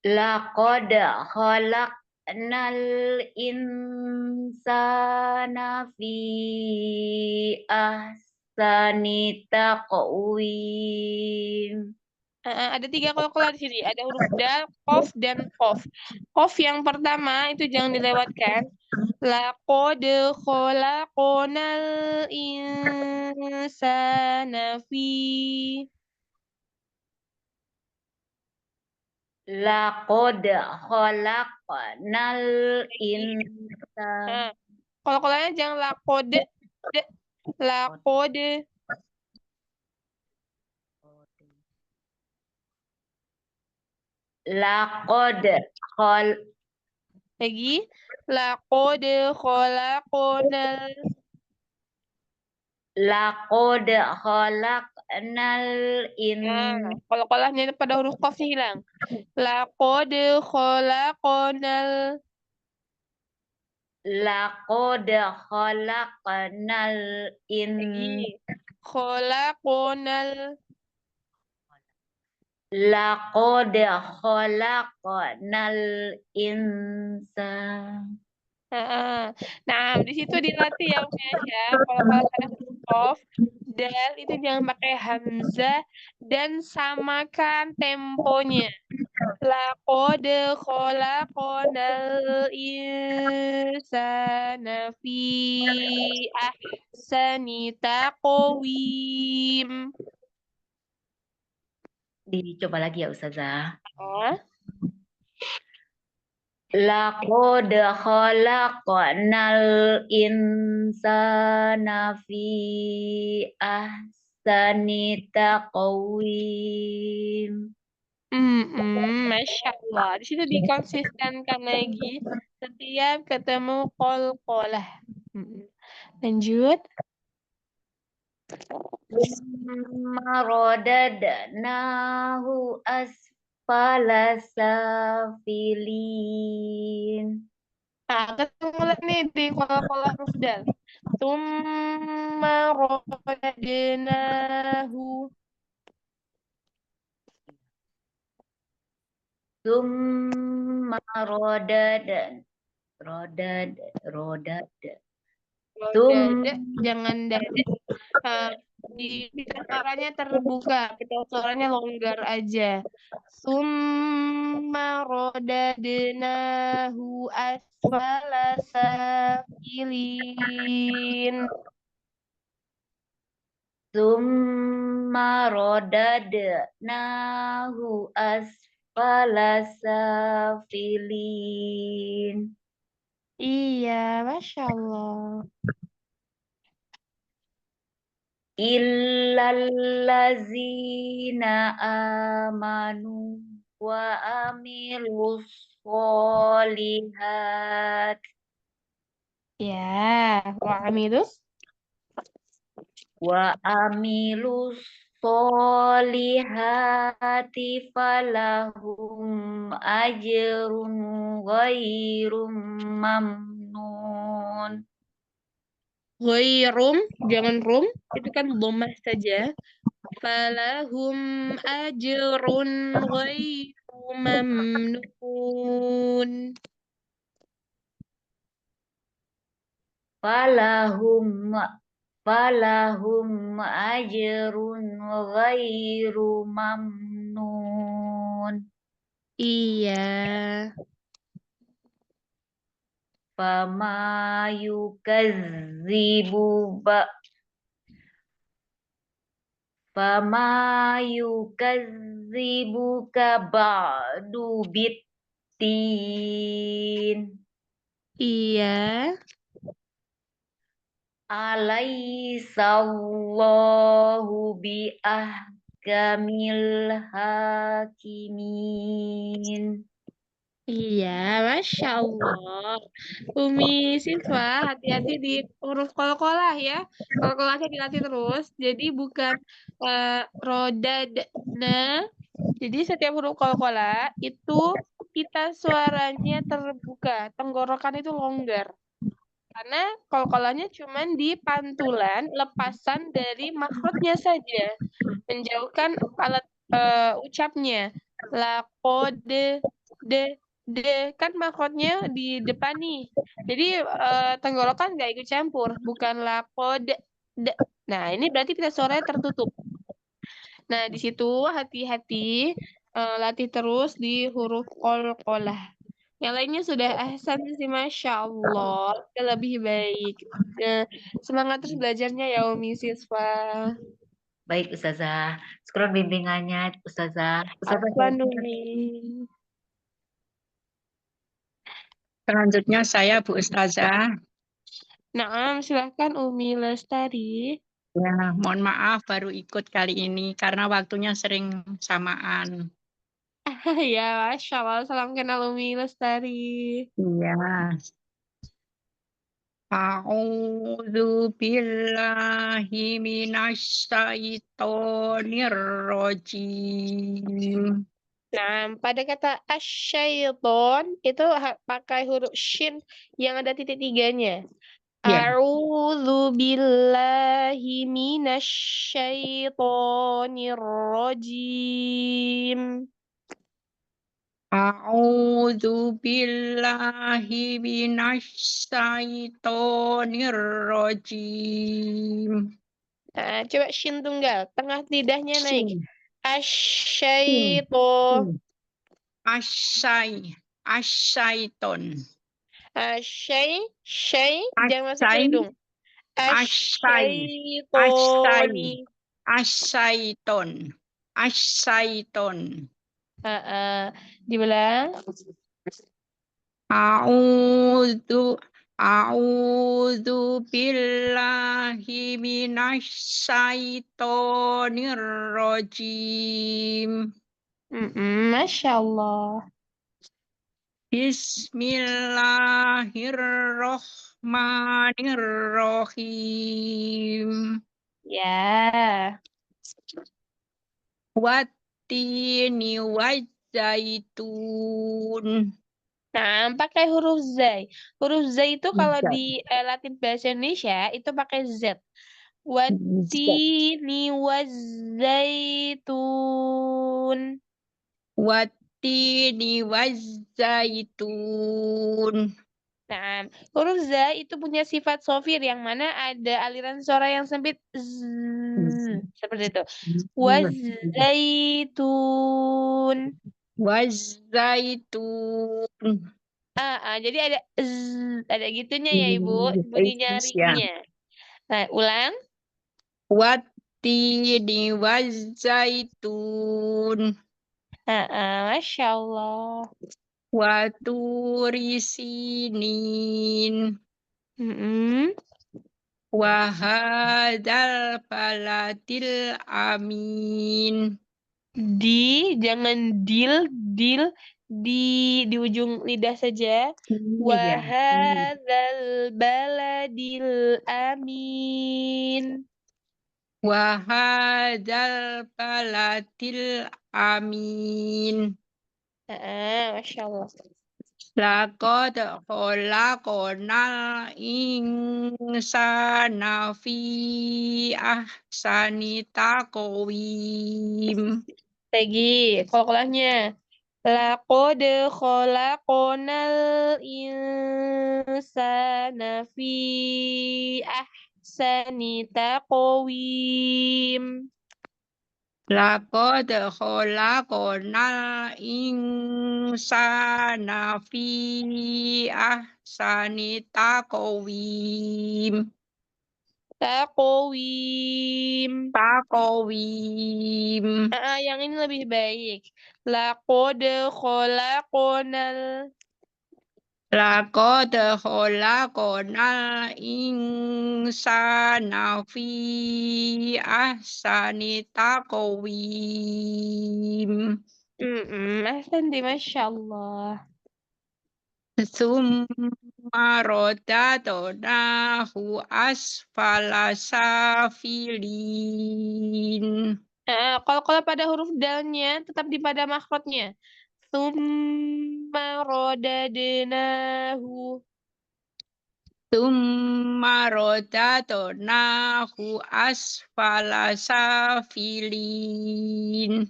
Laqad khalaqnal insana fi ahsani taqwim. Ada 3 kol-kolah di sini. Ada huruf dal, qaf, dan qaf. Qaf yang pertama itu jangan dilewatkan. Laqad khalaqnal insana fi. Laqad khalaqnal insana. Kol-kolahnya jangan laqad. Laqad. Laqad Lagi. Laqad khalaqnal. Laqad khalaqnal insana. Kol-kolahnya pada huruf qafnya hilang. Laqad khalaqnal. Laqad khalaqnal Lagi. Khalaqnal. Laqad khalaqnal insana. Nah, di situ dilatih ya, Unes ya. Kalau ada huruf qaf, dal itu jangan pakai hamzah dan samakan temponya. Laqad khalaqnal insana fi ahsani taqwim. Dicoba lagi ya Ustazah. Ah. Laqad khalaqnal insana fi ahsani taqwim. Masya Allah. Di situ dikonsistenkan lagi setiap ketemu qol-qolah. Lanjut. Marodadnahu asfala safilin. Nah, ketemu lagi nih di qol-qolah huruf dal. Tsumma radadnahu. Tsumma rodad. Jangan dada. Kita suaranya terbuka, kita suaranya longgar aja. Summa rodadnahu asfala safilin. Tsumma rodadnahu asfala safilin. Iya, Masya Allah. Illallazina amanu wa amilus sholihat. Ya, wa amilus. Wa amilus solihati falahum ajrun ghairum mamnun. Ghairum, jangan rum, itu kan dhammah saja. Falahum ajrun ghairu mamnun. Falahum ajrun ghairu mamnun. Iya. Fama yukazzibu Fama yukazzibuka ba'du biddin. Iya. Alaihissallahu biahkamil hakimin. Iya, Masya Allah. Umi Siswa, hati-hati di huruf kol-kolah ya. Kol-kolahnya dilatih terus. Jadi bukan rodadna. Jadi setiap huruf kol-kolah itu pita suaranya terbuka. Tenggorokan itu longgar. Karena kol-kolahnya cuma di pantulan lepasan dari makhrajnya saja. Menjauhkan alat ucapnya. Lakode, de kan makhrajnya di depan nih. Jadi tenggorokan nggak ikut campur, bukan lakode, de. Nah, ini berarti pita suaranya tertutup. Nah, di situ hati-hati latih terus di huruf qol-qolah. Yang lainnya sudah ahsan sih, Masya Allah. Sudah lebih baik. Semangat terus belajarnya ya, Umi Siswa. Baik Ustazah, sekarang bimbingannya Ustazah. Afwan, Umi. Selanjutnya saya Bu Ustazah. Nah, silahkan Umi Lestari. Ya, mohon maaf baru ikut kali ini karena waktunya sering samaan. Ya, Masya Allah. Salam kenal Umi Lestari. Iya. A'udzu billahi minasyaitonir rajim. Nah, pada kata asyaiton itu pakai huruf shin yang ada titik tiganya. Ya. A'udzu billahi minasyaitonir rajim. A'udzu billahi minasyaitonir rajim. Nah, coba shin tunggal, tengah lidahnya naik. Shin. Asyaiton. Asyaiton. Syai, jangan masuk ke Asyai, hidung. asyai, Asyaitoni. asyaiton, asyaiton. Diulang. A'udzu billahi minasyaitonir rajim. Masya Allah. Bismillahirrahmanirrahim. Ya. Wattini wazzaitun. Nah, pakai huruf zai. Huruf zai itu kalau di Latin bahasa Indonesia itu pakai z. Wattini wazzaitun. Wattini wazzaitun. Nah, huruf za itu punya sifat sofir yang mana ada aliran suara yang sempit seperti itu. Wazaitun. Wazaitun. Jadi ada gitunya ya Ibu, bunyi nyaringnya. Nah, ulang. Wattini wazzaitun. Masya Allah. Waturi sinin. Wahadal baladil amin. Jangan di ujung lidah saja. Wahadzal baladil amin. Wahadzal baladil amin. Masya Allah. Laqad khalaqnal insana fi ahsani taqwim. Lagi, kolaknya. Laqad khalaqnal insana fi ahsani taqwim. Laqad khalaqnal insana fi ahsani taqwim. Taqwim. Taqwim. Yang ini lebih baik. Laqad khalaqnal. Laqad khalaqnal insana fi ahsani taqwim. Ahsanti, Masya Allah. Summa radadnahu asfala safilin. Kalau pada huruf dalnya tetap di pada makhrajnya. Tsumma radadnahu. Summa radadnahu asfala safilin.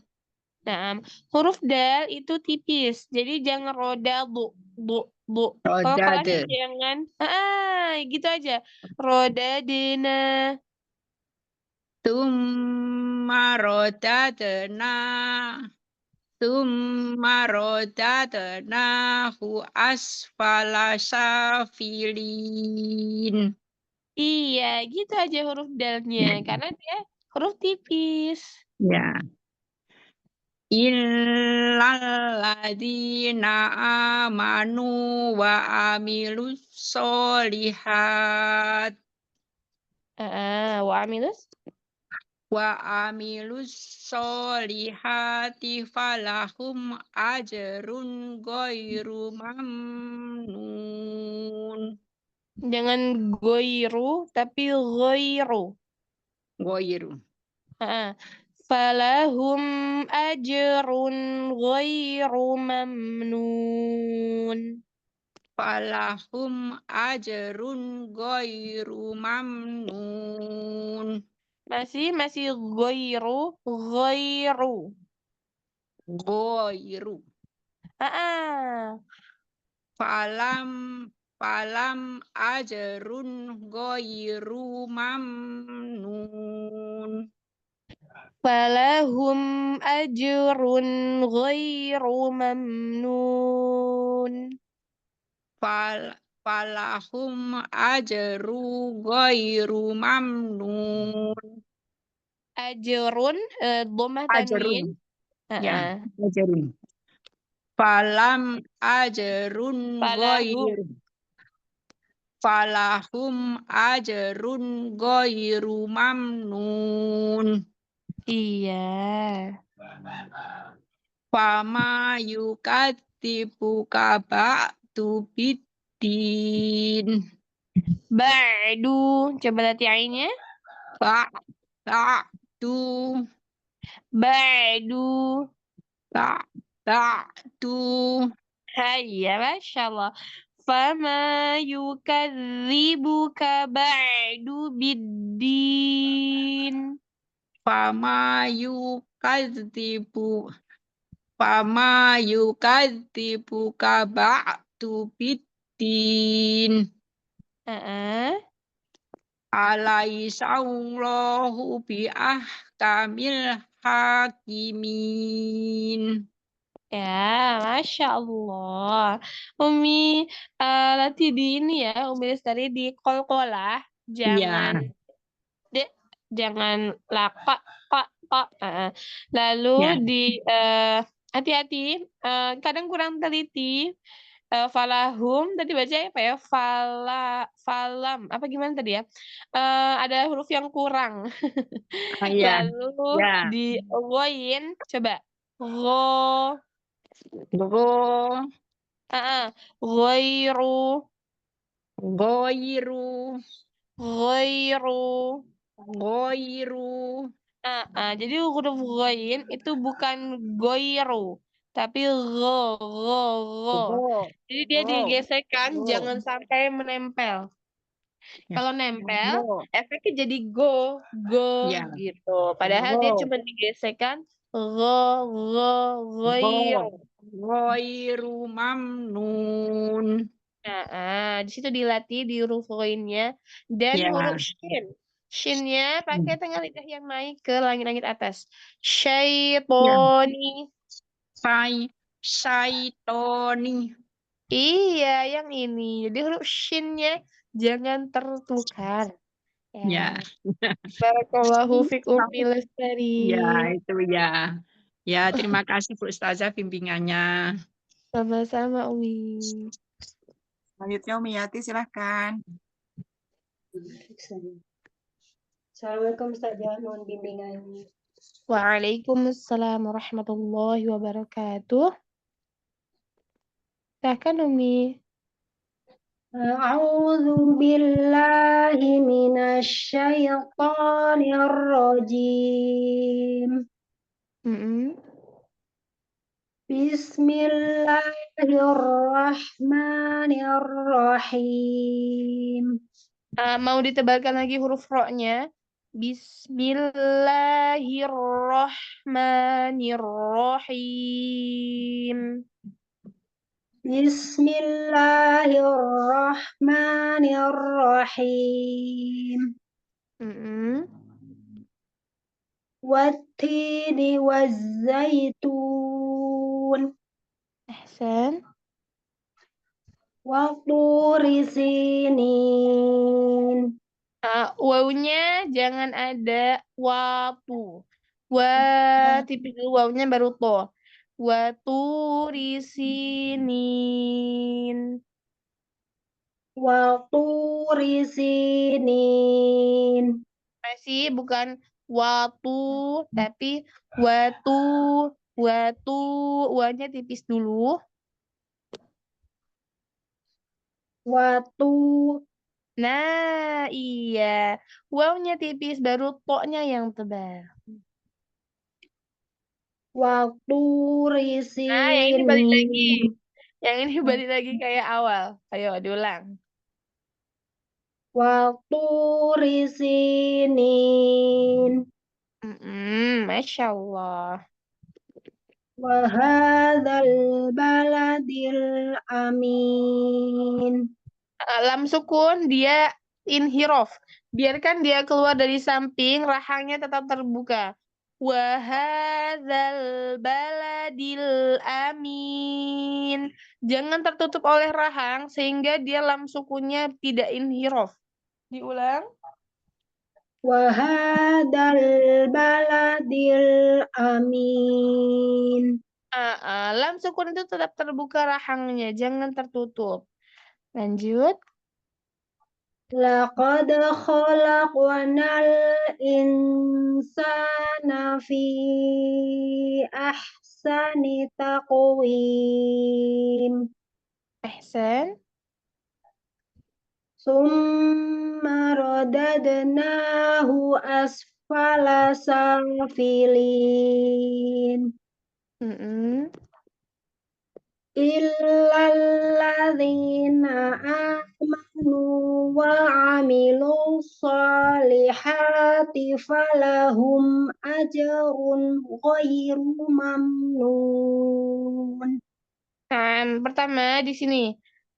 Nah, huruf dal itu tipis, jadi jangan roda bu. Kalau kalahnya Rodade. jangan, gitu aja. Roda dena. Summa radadnahu asfala safilin. Iya, gitu aja huruf dalnya, karena dia huruf tipis. Ya. Illal ladzina amanu wa amilus solihat. Wa Amilus solihati falahum ajrun ghairu mamnun. jangan goiru, tapi goiru. Ghairu. Falahum ajrun ghairu mamnun. Falahum ajrun ghairu mamnun. Masih ghairu. Ghairu. Falam ajrun ghairu mamnun. Falahum ajrun ghairu mamnun. Falahum ajru ghairu mamnun. Ajrun dhammah tanwin. Ya, ajrun. Falam ajrun ghairu. Falahum ajrun ghairu mamnun. Iya. Fama yukadzibuka ba'du biddin. Ba'du. Coba lihat ainnya. Ba'du. Ba'du. Ba'du. Iya, Masya Allah. Fama yukadzibuka ba'du biddin. Fama yukadzibuka ba'du biddin. Alaihissallahu biahkamil hakimin. Ya, Masya Allah. Umi, latih di ini ya, Umi Lestari di kol-kolah. Jangan, jangan laka, kok. Lalu di, hati-hati, kadang kurang teliti. Falahum, tadi baca apa ya? Falam, apa gimana tadi ya? Ada huruf yang kurang. Lalu di goin, coba. Go. Ghairu. Goiru. Jadi huruf ghain itu bukan goiru, tapi go. Go. Jadi dia Go. digesekkan, Go. jangan sampai menempel. Ya. Kalau nempel, Go. efeknya jadi go Ya. gitu. Padahal dia Go. cuma digesekkan goiru. Go. Goiru mamnun. Di situ dilatih di huruf ghainnya dan Ya. huruf shin. Shinnya pakai tengah lidah yang naik ke langit-langit atas. Ya. Syaitoni. Saitoni. Iya, yang ini. Jadi huruf shinnya jangan tertukar. Ya. Barakallahu fikum fil lestari. Ya, itu ya. Ya, terima kasih Bu Ustazah bimbingannya. Sama-sama, Umi. Selanjutnya Umi Yati silahkan. Assalamualaikum Ustazah, mohon bimbingannya. Waalaikumsalam warahmatullahi wabarakatuh. Silahkan, Umi. A'udzu billahi minasyaitonir rajim. Bismillahirrahmanirrahim. Mau ditebalkan lagi huruf ro-nya. Bismillahirrahmanirrahim. Bismillahirrahmanirrahim. Wattini wazzaitun. Ahsan. Watturi sinin. Wawunya jangan ada watu. Tipis dulu wawunya baru to. Waturi sinin. Watturi sinin. Masih bukan watu, tapi watu. Wanya tipis dulu. Watu. Nah, iya. Wawnya tipis, baru to-nya yang tebal. Watturi Nah, yang ini balik lagi. sinin. Yang ini balik lagi kayak awal. Ayo, diulang. Watturi sinin. Masya Allah. Wahadzal baladil amin. Lam sukun dia inhirof. Biarkan dia keluar dari samping, rahangnya tetap terbuka. Wahadzal baladil amin. Jangan tertutup oleh rahang sehingga dia lam sukunnya tidak inhirof. Diulang. Wahadzal baladil amin. Lam sukun itu tetap terbuka rahangnya, jangan tertutup. Lanjut. Laqad khalaqnal insana fi ahsani taqwim. Ahsan. Summa radadnahu asfala safilin. Illalladzina amanu wa amilus solihati falahum ajrun ghairu mamnun. Pertama di sini.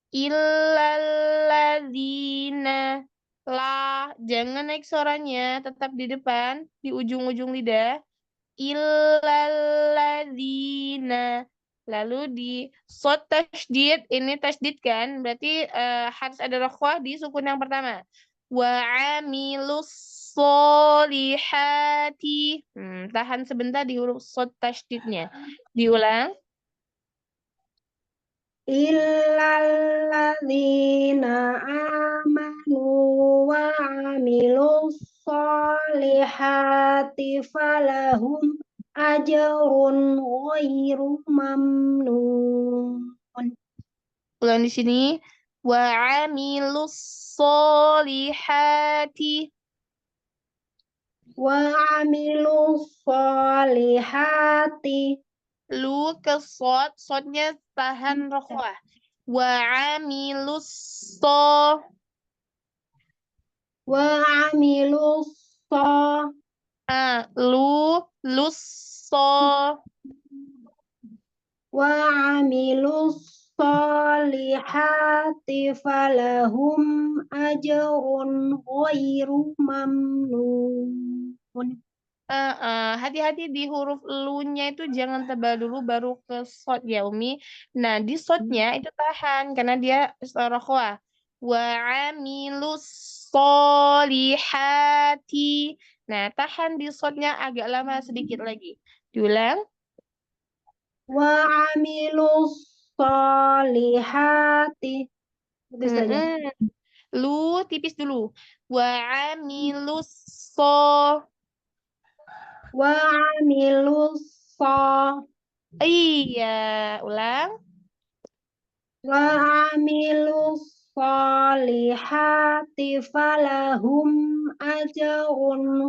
Illalladzina. La, jangan naik suaranya, tetap di depan, di ujung-ujung lidah. Illalladzina. Lalu di shot tasydid, ini tasydid kan, berarti harus ada rokhwah di sukun yang pertama. Wa amilus solihati. Tahan sebentar di huruf shot tasydidnya. Diulang. Illalladzina amanu wa amilus solihati falahum ajrun ghairu mamnun. Ulang di sini. Wa amilus solihati. وعملوا الصالحات Lu ke sod, sodnya tahan rokhwah. Wa amilus so. وعملوا الصالحات Lus so. وعملوا الصالحات فلهم أجر غير ممنون. Hati-hati di huruf lu-nya itu jangan tebal dulu baru ke sod ya Umi. Nah di sodnya itu tahan karena dia rokhwah. Wa amilus solihati. Nah tahan di sodnya agak lama sedikit lagi. Diulang. وعملوا الصالحات. Itu saja. Lu tipis dulu. Wa amilus so. وعملوا Iya, ulang. وعملوا الصالحات فلهم أجر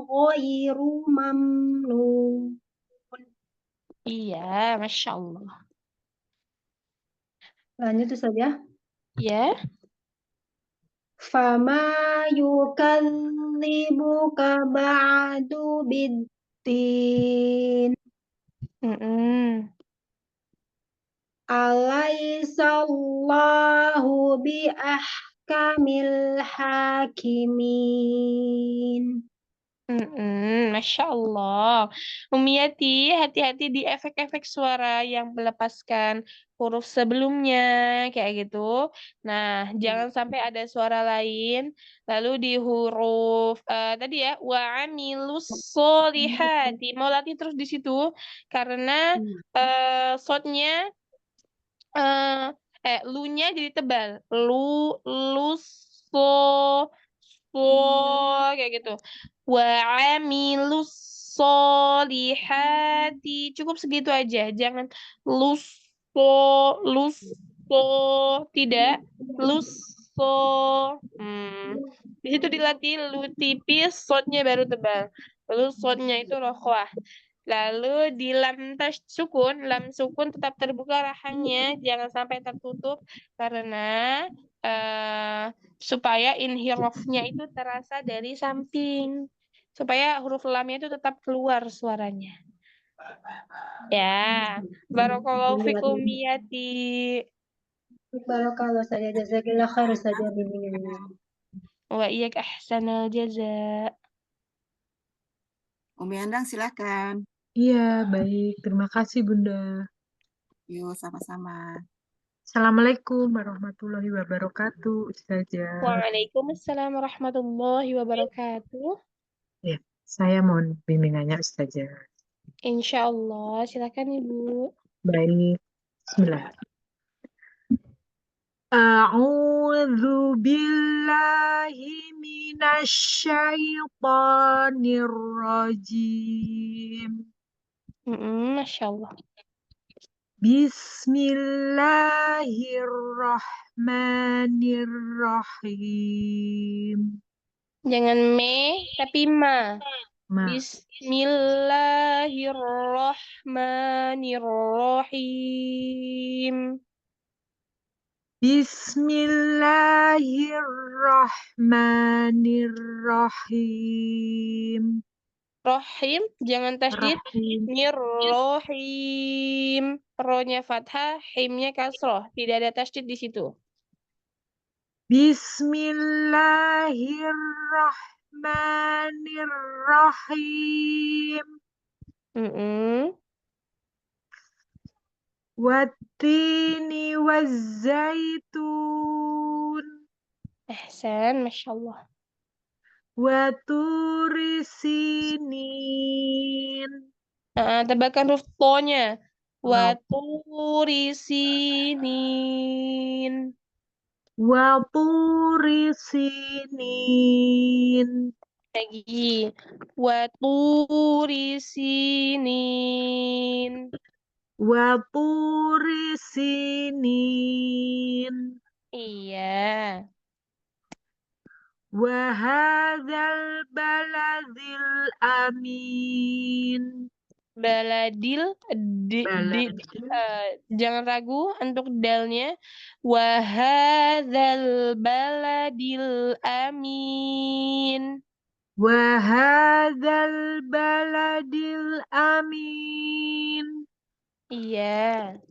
غير ممنون. Iya, Masya Allah. Lanjut saja. Ya. فما يكذبك بعد بالدين أليس الله بأحكم الحاكمين. Masya Allah. Umiyati, hati-hati di efek-efek suara yang melepaskan huruf sebelumnya, kayak gitu. Nah, jangan sampai ada suara lain. Lalu di huruf, tadi ya, wa amilus solihati. Mau latih terus di situ, karena sodnya, lu-nya jadi tebal. So, kayak gitu. Wa amilus solihati. Cukup segitu aja. Jangan luso, tidak. Luso. Di situ dilatih lu tipis, sodnya baru tebal. Lalu sodnya itu rokhwah. Lalu di lam sukun tetap terbuka rahangnya, jangan sampai tertutup karena supaya inhirofnya itu terasa dari samping, supaya huruf lamnya itu tetap keluar suaranya. Ya, barakallahu fikum yati. Barakallah saja, jazakillah khair saja bimbingannya. Wa iyyak ahsanal jaza. Umi Andang silakan. Iya, baik. Terima kasih, Bunda. Yuk, sama-sama. Assalamualaikum warahmatullahi wabarakatuh, Ustazah. Waalaikumsalam warahmatullahi wabarakatuh. Ya, saya mohon bimbingannya, Ustazah. Insya Allah, silakan Ibu. Baik, bismillah. A'udzu billahi minasyaitonir rajim. Masya Allah. Bismillahirrahmanirrahim. Jangan me, tapi ma. Bismillahirrahmanirrahim. Bismillahirrahmanirrahim. Rohim, jangan tasydid. Nirrohim. Ro-nya fathah, himnya kasroh. Tidak ada tasydid di situ. Bismillahirrahmanirrahim. Wattini wazzaitun. Ahsan, Masya Allah. Waturi sinin. Tebalkan huruf to-nya. Waturi sinin. Waturi sinin. Lagi. Waturi sinin. Waturi sinin. Iya. Wahadzal baladil amin. Baladil jangan ragu untuk dalnya. Wa hadzal baladil amin. Wa hadzal baladil amin. Iya.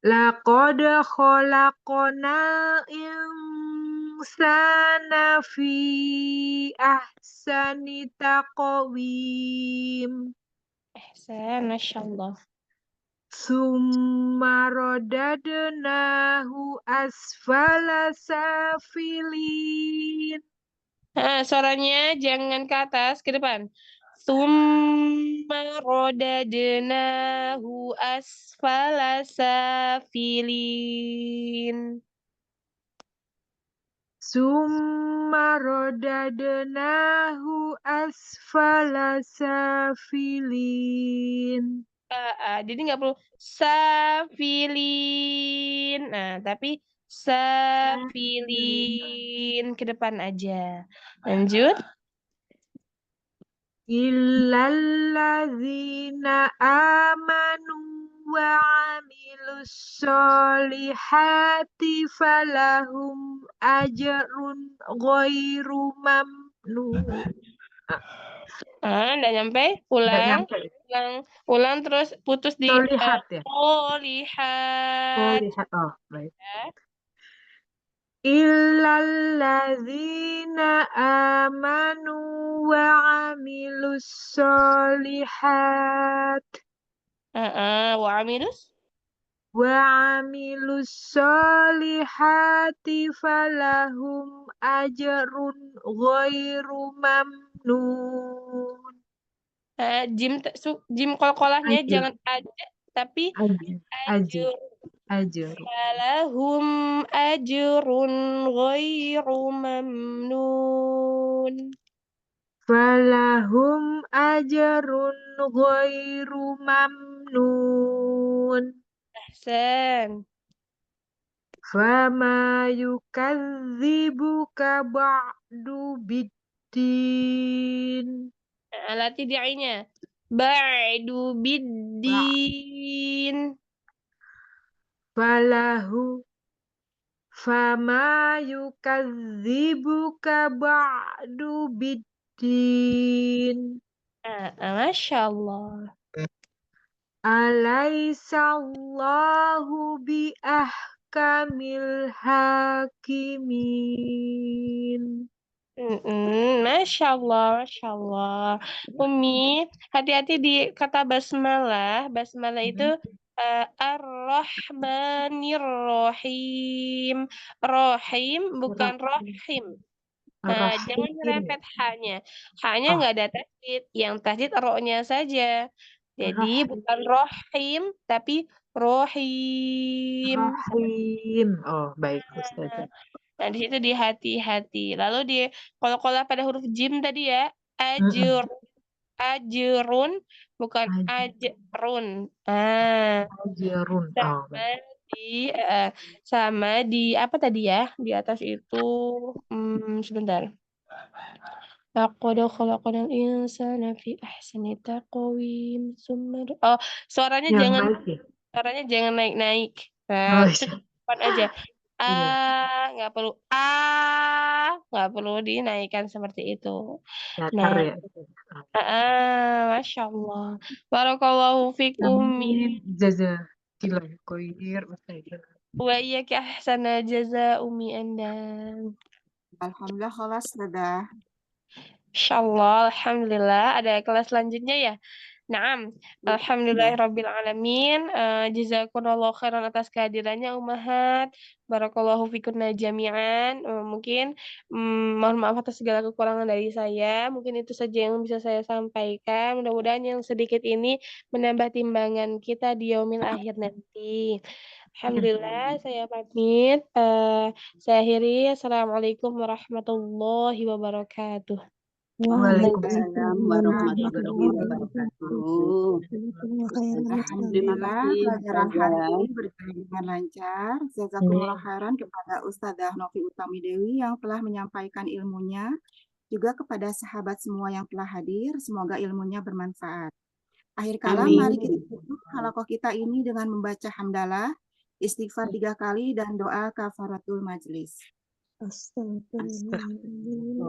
Laqad khalaqnal insana fi ahsani taqwim. Ihsan, Masya Allah. Summa radadnahu asfala safilin. Suaranya jangan ke atas, ke depan. Summa rodadnahu asfala safilin. Summa radadnahu asfala safilin. Jadi nggak perlu safilin. Nah, tapi safilin ke depan aja. Lanjut. Illalladzina amanu wa amilus solihati falahum ajrun ghairu mamnun. Nggak nyampe, ulang terus putus di Solihat ya? solihat. Solihat, oh baik. Illalladzina amanu wa amilus solihat. Wa amilus? Wa amilus solihati falahum ajrun ghairu mamnun. Jim kol-kolahnya jangan ada, tapi ajr. falahum ajrun ghairu mamnun. Falahum ajrun ghairu mamnun. Ahsan. Fama yukadzibuka ba'du biddin. Latih diainya. Ba'du biddin. Fama yukadzibuka ba'du biddin. Masya Allah. Alaisallahu bi ahkamil hakimin. Masya Allah, Masya Allah. Umi, hati-hati di kata basmalah. Basmalah itu Ar-Rahmanir-Rahim. Rahim bukan Rahim. Jangan merepet H-nya. H-nya nggak ada tasdid. Yang tasdid ro-nya saja. Jadi bukan Rahim, tapi Rohim. Rahim. Oh, baik Ustazah. Nah, di situ di hati-hati. Lalu di kol-kolah pada huruf jim tadi ya, ajrun bukan ajrun. Ajrun. Oh, sama di apa tadi ya? Di atas itu sebentar. Laqad khalaqnal insana fi ahsani taqwim. Oh, suaranya jangan naik-naik. Cepat aja. Nggak perlu dinaikkan seperti itu. Nah, Masya Allah. Barakallahu fikum. Jazakallahu khair. Wa iyyaka ahsana jazaa umi anda. Alhamdulillah khalas dadah. Insyaallah, alhamdulillah. Ada kelas selanjutnya ya? Naam, alhamdulillahirabbil alamin. Jazakumullah khairan atas kehadirannya Ummahat. Barakallahu fikunna jami'an. Mungkin mohon maaf atas segala kekurangan dari saya. Mungkin itu saja yang bisa saya sampaikan. Mudah-mudahan yang sedikit ini menambah timbangan kita di yaumil akhir nanti. Alhamdulillah, saya pamit. Saya akhiri. Assalamualaikum warahmatullahi wabarakatuh. Waalaikumsalam warahmatullahi wabarakatuh. Alhamdulillah pelajaran hari ini berjalan dengan lancar. Jazakumullah khairan kepada Ustazah Novi Utami Dewi yang telah menyampaikan ilmunya. juga kepada sahabat semua yang telah hadir. Semoga ilmunya bermanfaat. Akhir kala, mari kita tutup halakoh kita ini dengan membaca hamdalah, istighfar 3 kali, dan doa kafaratul majlis. Astagfirullahaladzim,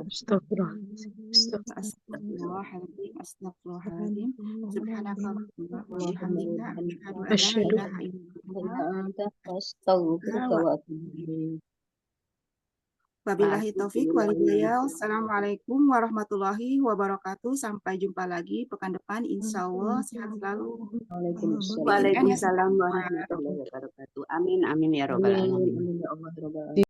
astagfirullahaladzim. Subhanakallahumma wa bihamdika, asyhadu an la ilaha illa anta, astaghfiruka wa atubu ilaik. Wabillahi taufik wal hidayah. Assalamualaikum warahmatullahi wabarakatuh. Sampai jumpa lagi pekan depan, insya Allah. Sehat selalu. Waalaikumsalam warahmatullahi wabarakatuh. Amin amin ya robbal alamin.